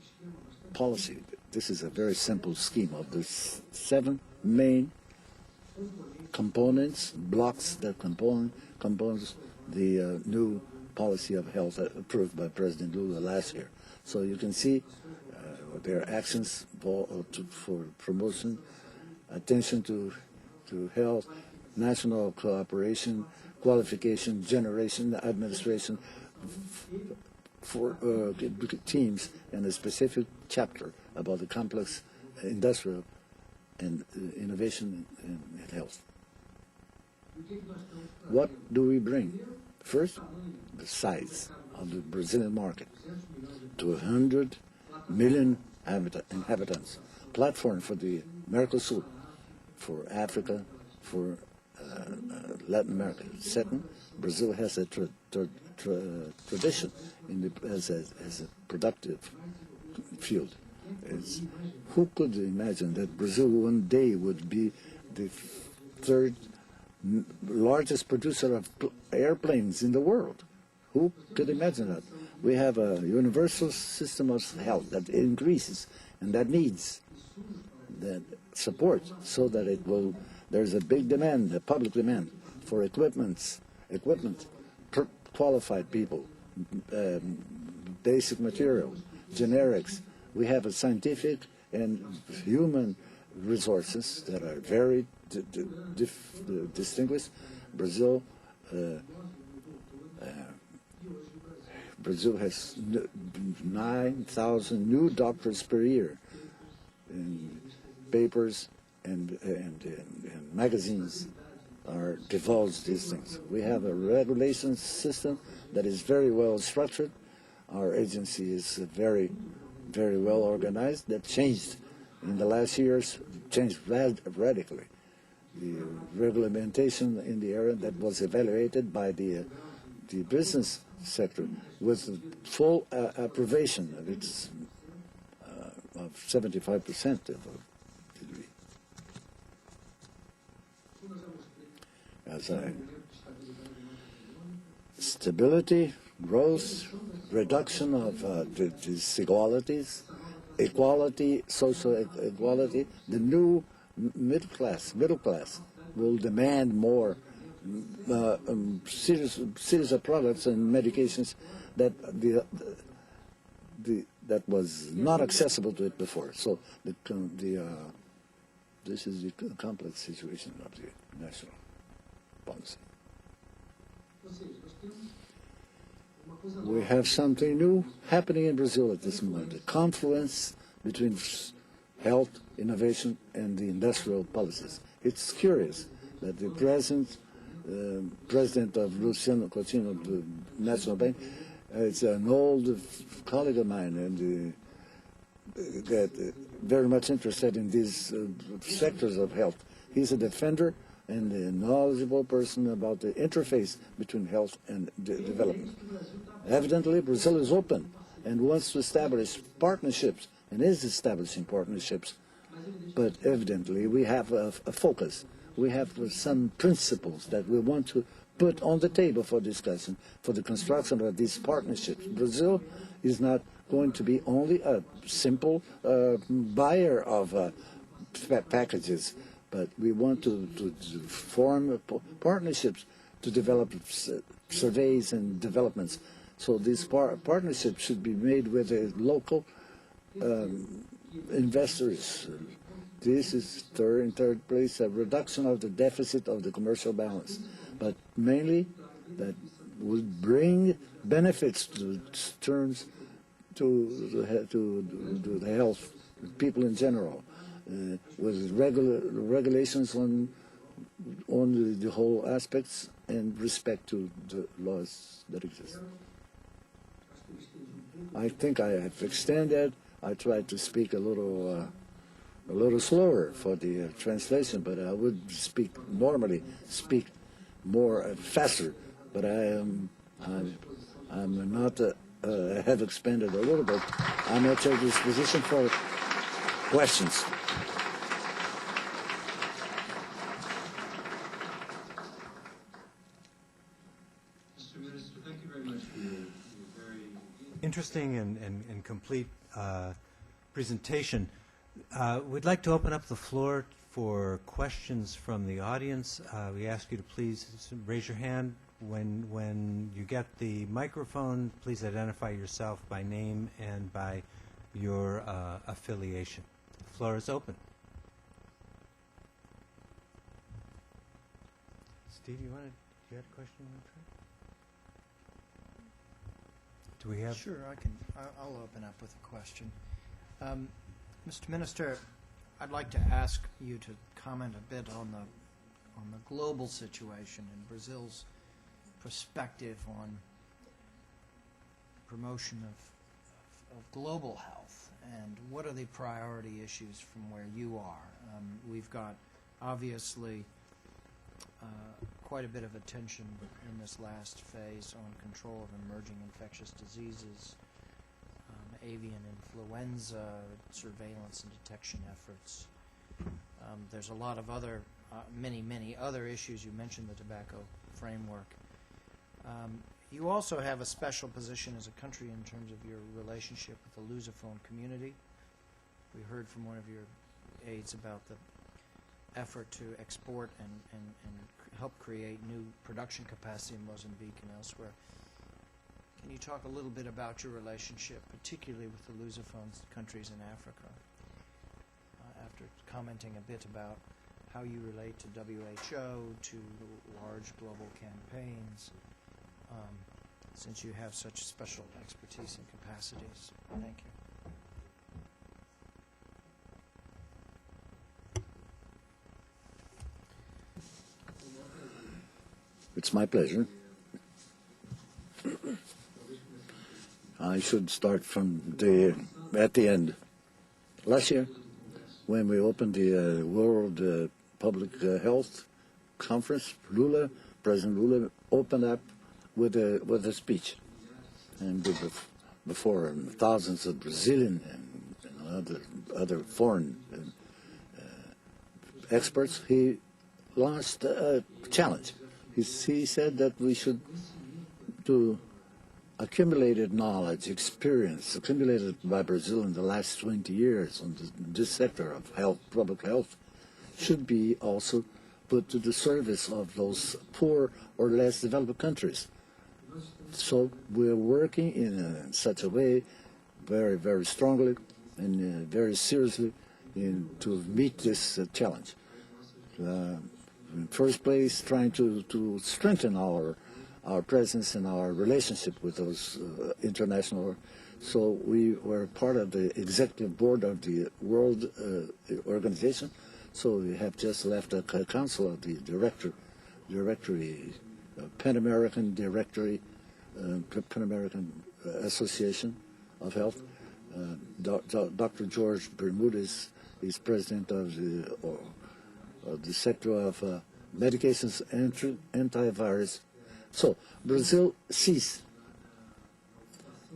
policy, this is a very simple scheme of the 7 main components, blocks that compose the new policy of health approved by President Lula last year. So you can see their actions for promotion, attention to health, national cooperation, qualification, generation, administration, for teams, and a specific chapter about the complex industrial and innovation in health. What do we bring? First, the size of the Brazilian market to 100 million inhabitants. Platform for the Mercosur, for Africa, for Latin America. Second, Brazil has a tradition as a productive field. Who could imagine that Brazil one day would be the third largest producer of airplanes in the world? Who could imagine that? We have a universal system of health that increases and that needs that support, so that there's a big demand, a public demand for equipment, qualified people, basic material, generics. We have a scientific and human resources that are very distinguished. Brazil has 9,000 new doctors per year in papers and magazines are divulged these things. We have a regulation system that is very well structured. Our agency is very, very well organized. That changed in the last years, changed radically. The regulation in the area that was evaluated by the business sector with full approbation of its of 75% of degree. As stability, growth, reduction of disequalities, equality, social equality, the new middle class will demand more series of products and medications that that was not accessible to it before. So this is the complex situation of the national policy. We have something new happening in Brazil at this moment, the confluence between health, innovation, and the industrial policies. It's curious that the president of Luciano Coutinho of the National Bank is an old colleague of mine and very much interested in these sectors of health. He's a defender and a knowledgeable person about the interface between health and development. Evidently, Brazil is open and wants to establish partnerships and is establishing partnerships, but evidently we have a focus. We have some principles that we want to put on the table for discussion for the construction of these partnerships. Brazil is not going to be only a simple buyer of packages, but we want to form partnerships to develop surveys and developments. So these partnerships should be made with local investors. This is in third place, a reduction of the deficit of the commercial balance, but mainly that would bring benefits to terms to the health, people in general, with regulations on the whole aspects and respect to the laws that exist. I think I have extended. I tried to speak a little slower for the translation, but I would normally speak more faster. But I'm not have expanded a little bit. I'm at your disposition for questions. Mr. Minister, thank you very much for your very Interesting and complete presentation. We'd like to open up the floor for questions from the audience. We ask you to please raise your hand. When you get the microphone, please identify yourself by name and by your affiliation. The floor is open. Steve, you had a question? Do we have? Sure, I'll open up with a question. Mr. Minister, I'd like to ask you to comment a bit on the global situation and Brazil's perspective on promotion of global health, and what are the priority issues from where you are? We've got obviously quite a bit of attention in this last phase on control of emerging infectious diseases, avian influenza, surveillance and detection efforts. There's a lot of other, many other issues. You mentioned the tobacco framework. You also have a special position as a country in terms of your relationship with the Lusophone community. We heard from one of your aides about the effort to export and help create new production capacity in Mozambique and elsewhere. Can you talk a little bit about your relationship, particularly with the Lusophone countries in Africa, after commenting a bit about how you relate to WHO, to large global campaigns, since you have such special expertise and capacities? Thank you. It's my pleasure. I should start from at the end. Last year, when we opened the World Public Health Conference, President Lula opened up with a speech, and before thousands of Brazilian and other foreign experts, he launched a challenge. He said that we should do accumulated knowledge, experience accumulated by Brazil in the last 20 years on this sector of health, public health, should be also put to the service of those poor or less developed countries. So we're working in such a way, very, very strongly and very seriously to meet this challenge. In first place, trying to strengthen our presence and our relationship with those international. So we were part of the executive board of the World Organization. So we have just left a council of the directory, Pan American Directory, Pan American Association of Health. Dr. George Bermudez is president of the sector of medications and antivirus. So Brazil sees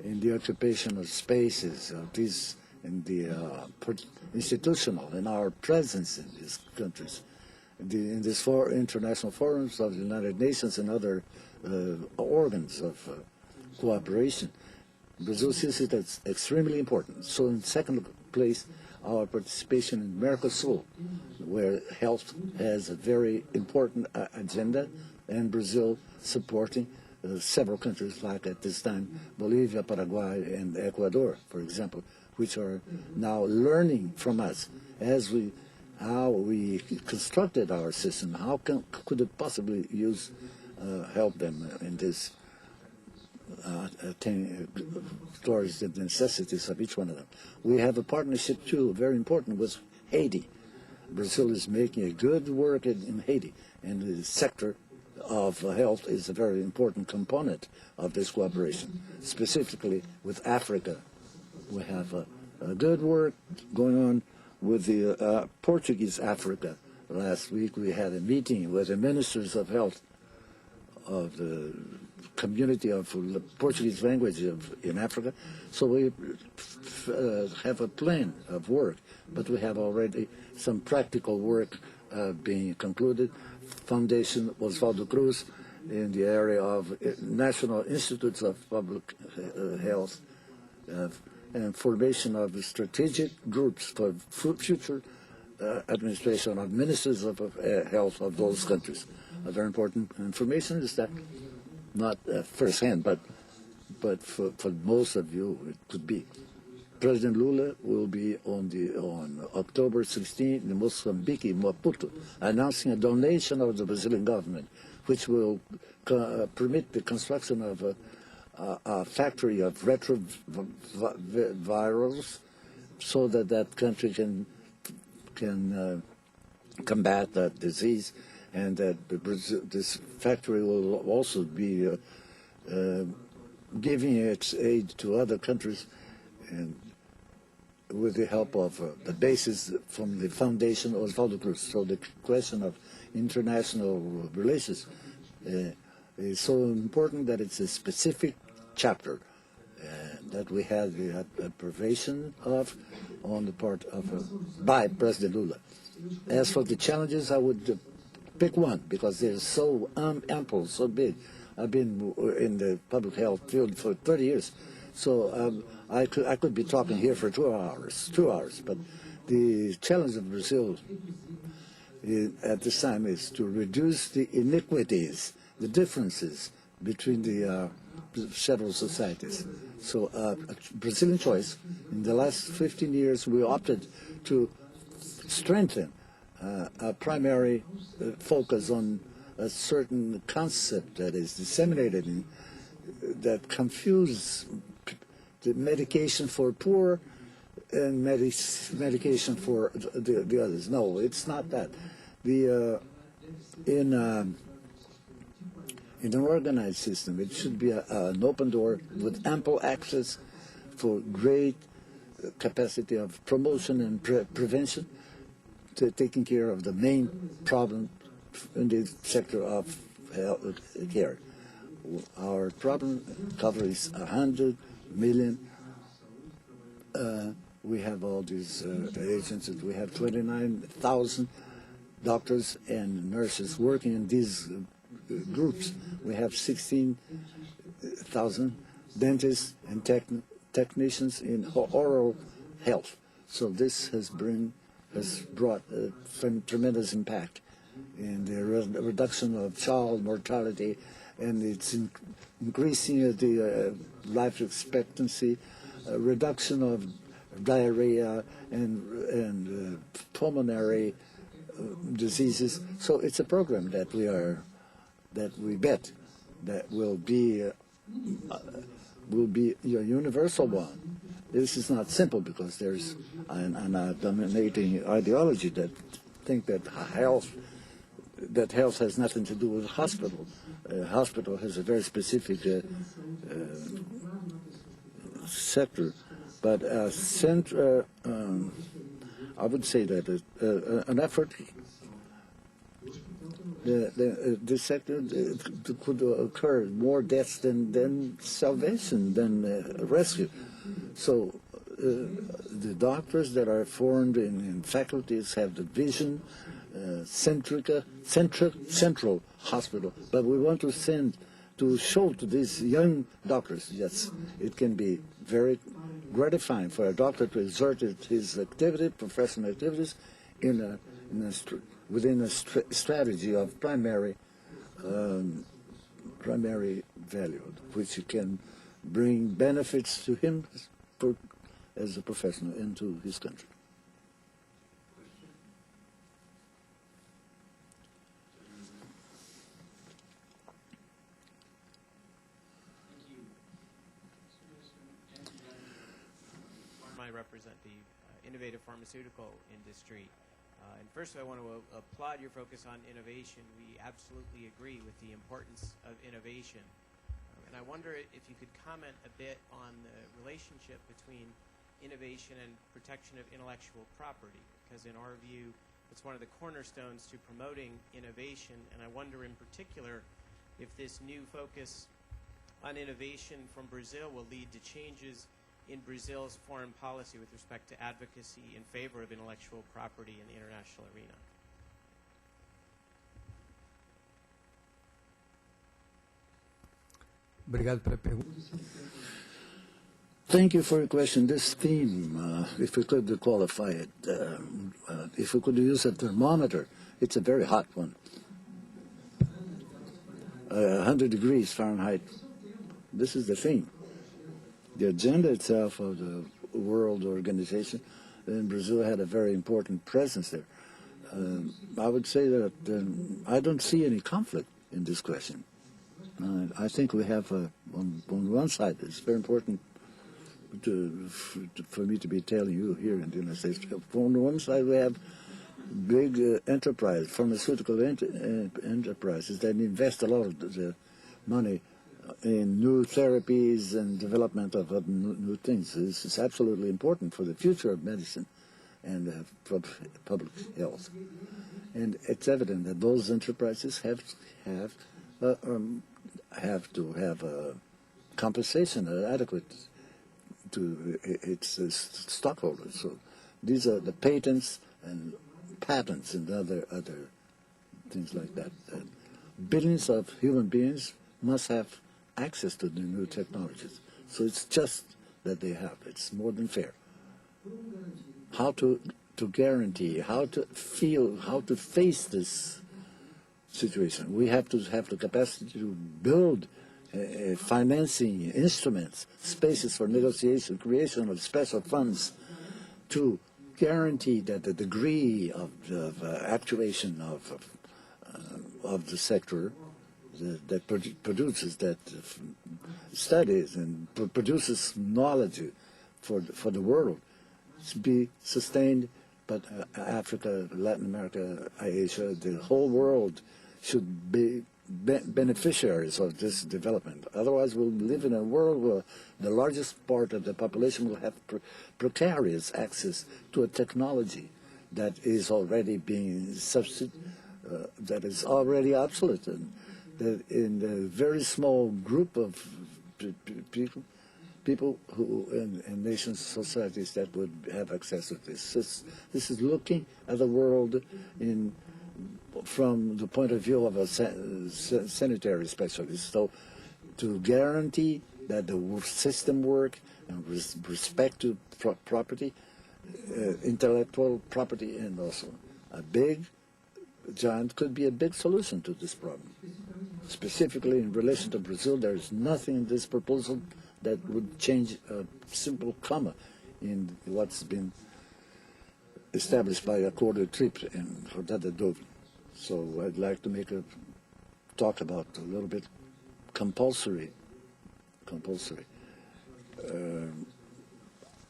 in the occupation of spaces of these, in the institutional, in our presence in these countries, in these four international forums of the United Nations and other organs of cooperation, Brazil sees it as extremely important. So in second place, our participation in Mercosur, where health has a very important agenda, and Brazil supporting several countries like at this time Bolivia, Paraguay, and Ecuador, for example, which are now learning from us how we constructed our system, how could it possibly help them in this towards the necessities of each one of them. We have a partnership too, very important, with Haiti. Brazil is making a good work in Haiti, and the sector of health is a very important component of this cooperation. Specifically with Africa, we have a good work going on with the Portuguese Africa. Last week we had a meeting with the ministers of health of the community of the Portuguese language in Africa. So we have a plan of work, but we have already some practical work being concluded. Foundation Osvaldo Cruz in the area of National Institutes of Public Health and formation of strategic groups for future administration of ministers of health of those countries. A very important information is that, not first-hand, but for most of you it could be. President Lula will be on October 16 in Mozambique, Maputo, announcing a donation of the Brazilian government, which will permit the construction of a factory of retrovirals, so that country can combat that disease, and that this factory will also be giving its aid to other countries, and with the help of the basis from the Foundation Osvaldo Cruz. So the question of international relations is so important that it's a specific chapter that we had the approbation of on the part of by President Lula. As for the challenges, I would pick one, because they're so ample, so big. I've been in the public health field for 30 years, so I could be talking here for 2 hours, but the challenge of Brazil at this time is to reduce the inequities, the differences between the several societies. So a Brazilian choice, in the last 15 years, we opted to strengthen a primary focus on a certain concept that is disseminated that confuse the medication for poor and medication for the others. No, it's not that. In an organized system, it should be an open door with ample access for great capacity of promotion and prevention, to taking care of the main problem in the sector of health care. Our problem covers 100 million. We have all these agencies. We have 29,000 doctors and nurses working in these groups. We have 16,000 dentists and technicians in oral health. So this has brought a tremendous impact in the reduction of child mortality, and it's increasing the life expectancy, reduction of diarrhea and pulmonary diseases. So it's a program that we bet that will be a universal one. This is not simple because there's a dominating ideology that think that health has nothing to do with hospital. Hospital has a very specific sector, but I would say that an effort. This sector could occur more deaths than salvation, than rescue. So the doctors that are formed in faculties have the vision, central hospital. But we want to show to these young doctors, yes, it can be very gratifying for a doctor to exert his activity, professional activities, within a strategy of primary value, which can bring benefits to him as a professional into his country. I represent the innovative pharmaceutical industry. And first, I want to applaud your focus on innovation. We absolutely agree with the importance of innovation. And I wonder if you could comment a bit on the relationship between innovation and protection of intellectual property, because in our view, it's one of the cornerstones to promoting innovation. And I wonder in particular if this new focus on innovation from Brazil will lead to changes in Brazil's foreign policy with respect to advocacy in favor of intellectual property in the international arena. Thank you for your question. This theme, if we could qualify it, if we could use a thermometer, it's a very hot one. 100 degrees Fahrenheit. This is the theme. The agenda itself of the World Organization, and Brazil had a very important presence there. I would say that I don't see any conflict in this question. I think we have, on one side, it's very important for me to be telling you here in the United States. On one side, we have big pharmaceutical enterprises that invest a lot of the money in new therapies and development of new things. This is absolutely important for the future of medicine and public health. And it's evident that those enterprises have to have a compensation adequate to its stockholders. So these are the patents and patents and other things like that. Billions of human beings must have access to the new technologies. So it's just that they have. It's more than fair. How to guarantee, how to feel, how to face this situation. We have to have the capacity to build financing instruments, spaces for negotiation, creation of special funds to guarantee that the degree of actuation of the sector that produces, that studies and produces knowledge for the world be sustained. But Africa, Latin America, Asia, the whole world should be beneficiaries of this development. Otherwise, we'll live in a world where the largest part of the population will have precarious access to a technology that is already being that is already obsolete, and that in a very small group of people who and nations, societies that would have access to this. This is looking at the world from the point of view of a sanitary specialist. So to guarantee that the system work and respect to property, intellectual property, and also a big giant could be a big solution to this problem. Specifically in relation to Brazil, there is nothing in this proposal that would change a simple comma in what's been established by Accordo Trip and Rodada Dove. So I'd like to make a talk about a little bit compulsory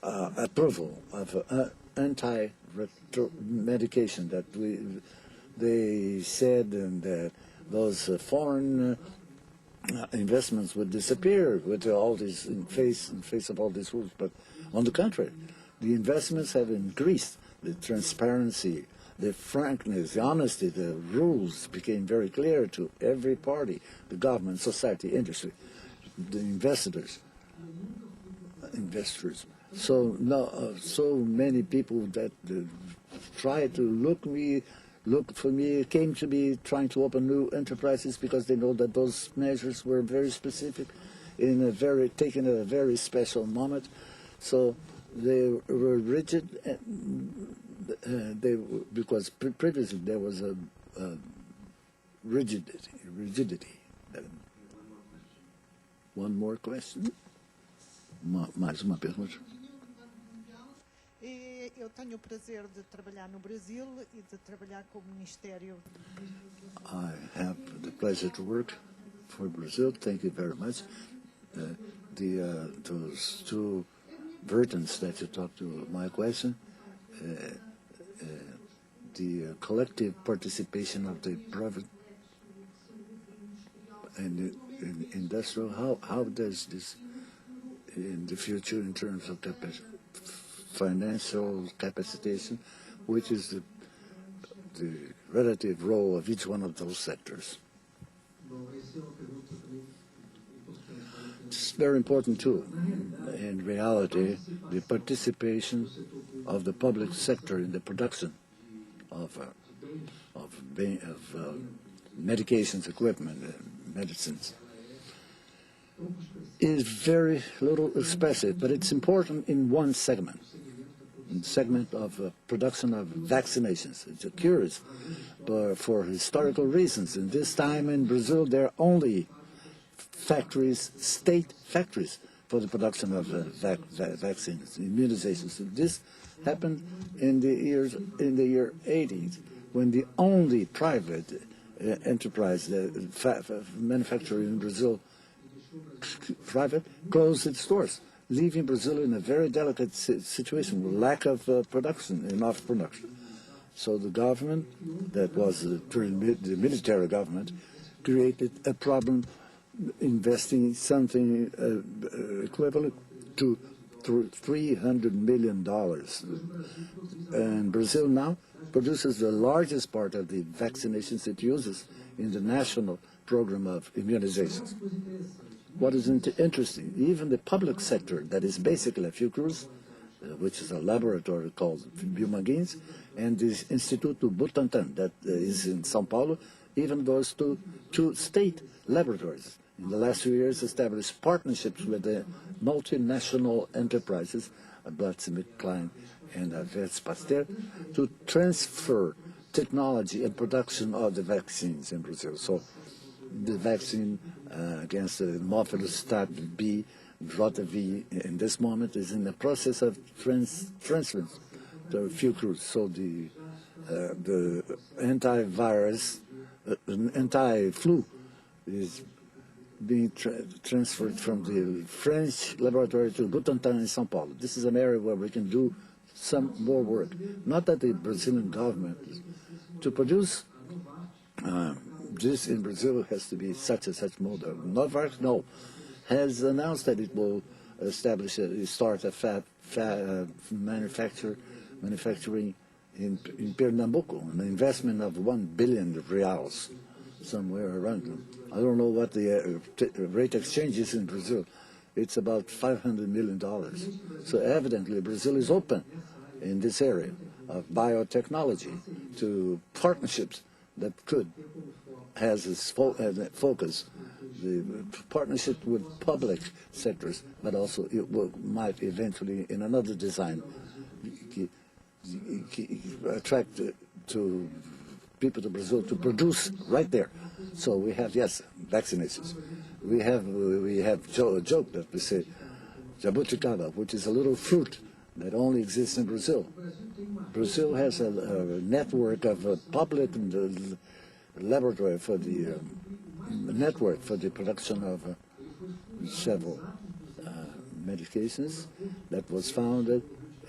approval of anti-retro medication that they said, and that those foreign investments would disappear with all these in face of all these rules. But on the contrary, the investments have increased. The transparency, the frankness, the honesty, the rules became very clear to every party: the government, society, industry, the investors. So so many people that try to look for me came to me trying to open new enterprises because they know that those measures were very specific, taken at a very special moment. So they were rigid, because previously there was a rigidity. One more question? Mais uma pergunta? Eu tenho o prazer de trabalhar no Brasil e de trabalhar com o Ministério. I have the pleasure to work for Brazil. Thank you very much. Those two versions that you talked to my question, the collective participation of the private and the industrial, how does this in the future in terms of financial capacitation, which is the relative role of each one of those sectors? It's very important too. In reality, the participation of the public sector in the production of medications, equipment, medicines is very little expressive, but it's important in one segment. In the segment of production of vaccinations. It's curious, but for historical reasons. In this time in Brazil, there are only factories, state factories, for the production of vaccines, immunizations. This happened in the year 80s, when the only private enterprise, manufacturer in Brazil, private, closed its doors, leaving Brazil in a very delicate situation with lack of production, enough production. So the government, that was the military government, created a problem, investing something equivalent to $300 million. And Brazil now produces the largest part of the vaccinations it uses in the national program of immunizations. What is interesting, even the public sector, that is basically a Fiocruz, which is a laboratory called Biomanguins, and this Instituto Butantan, that is in São Paulo, even those two state laboratories, in the last few years established partnerships with the multinational enterprises, Klein and Vets Pasteur, to transfer technology and production of the vaccines in Brazil. So the vaccine against the Morpholostat B, Rota V, in this moment is in the process of transference to Fiocruz. So the antivirus, anti-flu is being transferred from the French laboratory to Butantan in São Paulo. This is an area where we can do some more work. Not that the Brazilian government, to produce this in Brazil has to be such and such model. Novartis, no, has announced that it will start a manufacturing in Pernambuco, an investment of 1 billion reals somewhere around them. I don't know what the rate exchange is in Brazil. It's about $500 million. So evidently Brazil is open in this area of biotechnology to partnerships that could has its focus the partnership with public sectors, but also it might eventually, in another design, attract to people to Brazil to produce right there. So we have, yes, vaccinations. We have a joke that we say jabuticaba, which is a little fruit that only exists in Brazil. Brazil has a network of a public laboratory for the network for the production of several medications that was founded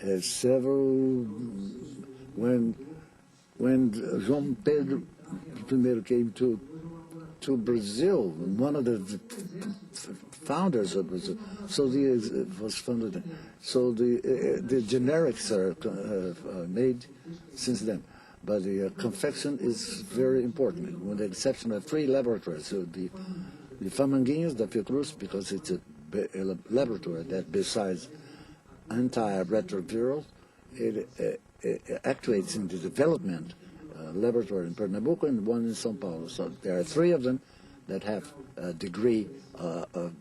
as several when João Pedro I came to Brazil, one of the founders of Brazil. So was founded. So the generics are made since then. But the confection is very important, with the exception of 3 laboratories. So the Famanguinhos, the Fiocruz, because it's a laboratory that besides antiretroviral, it actuates in the development laboratory in Pernambuco and one in São Paulo. So there are 3 of them that have a degree,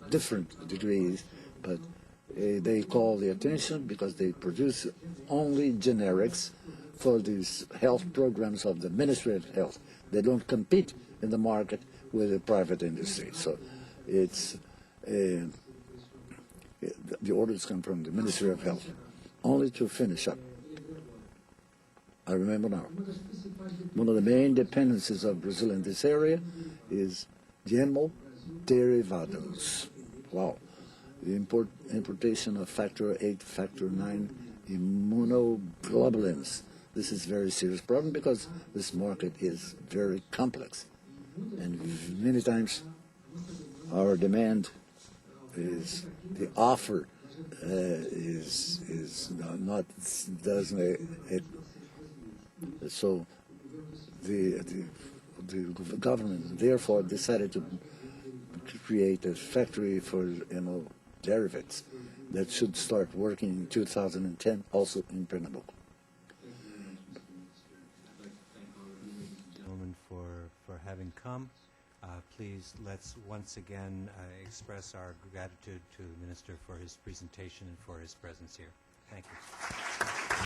different degrees, but they call the attention because they produce only generics for these health programs of the Ministry of Health. They don't compete in the market with the private industry. So it's the orders come from the Ministry of Health. Only to finish up, I remember now, one of the main dependencies of Brazil in this area is GMO derivados. Wow. The importation of factor 8, factor 9 immunoglobulins. This is a very serious problem because this market is very complex. And many times our demand is, the offer is not, doesn't, so the government therefore decided to create a factory for derivatives that should start working in 2010, also in Pernambuco. Gentlemen, for having come. Please let's once again express our gratitude to the Minister for his presentation and for his presence here. Thank you.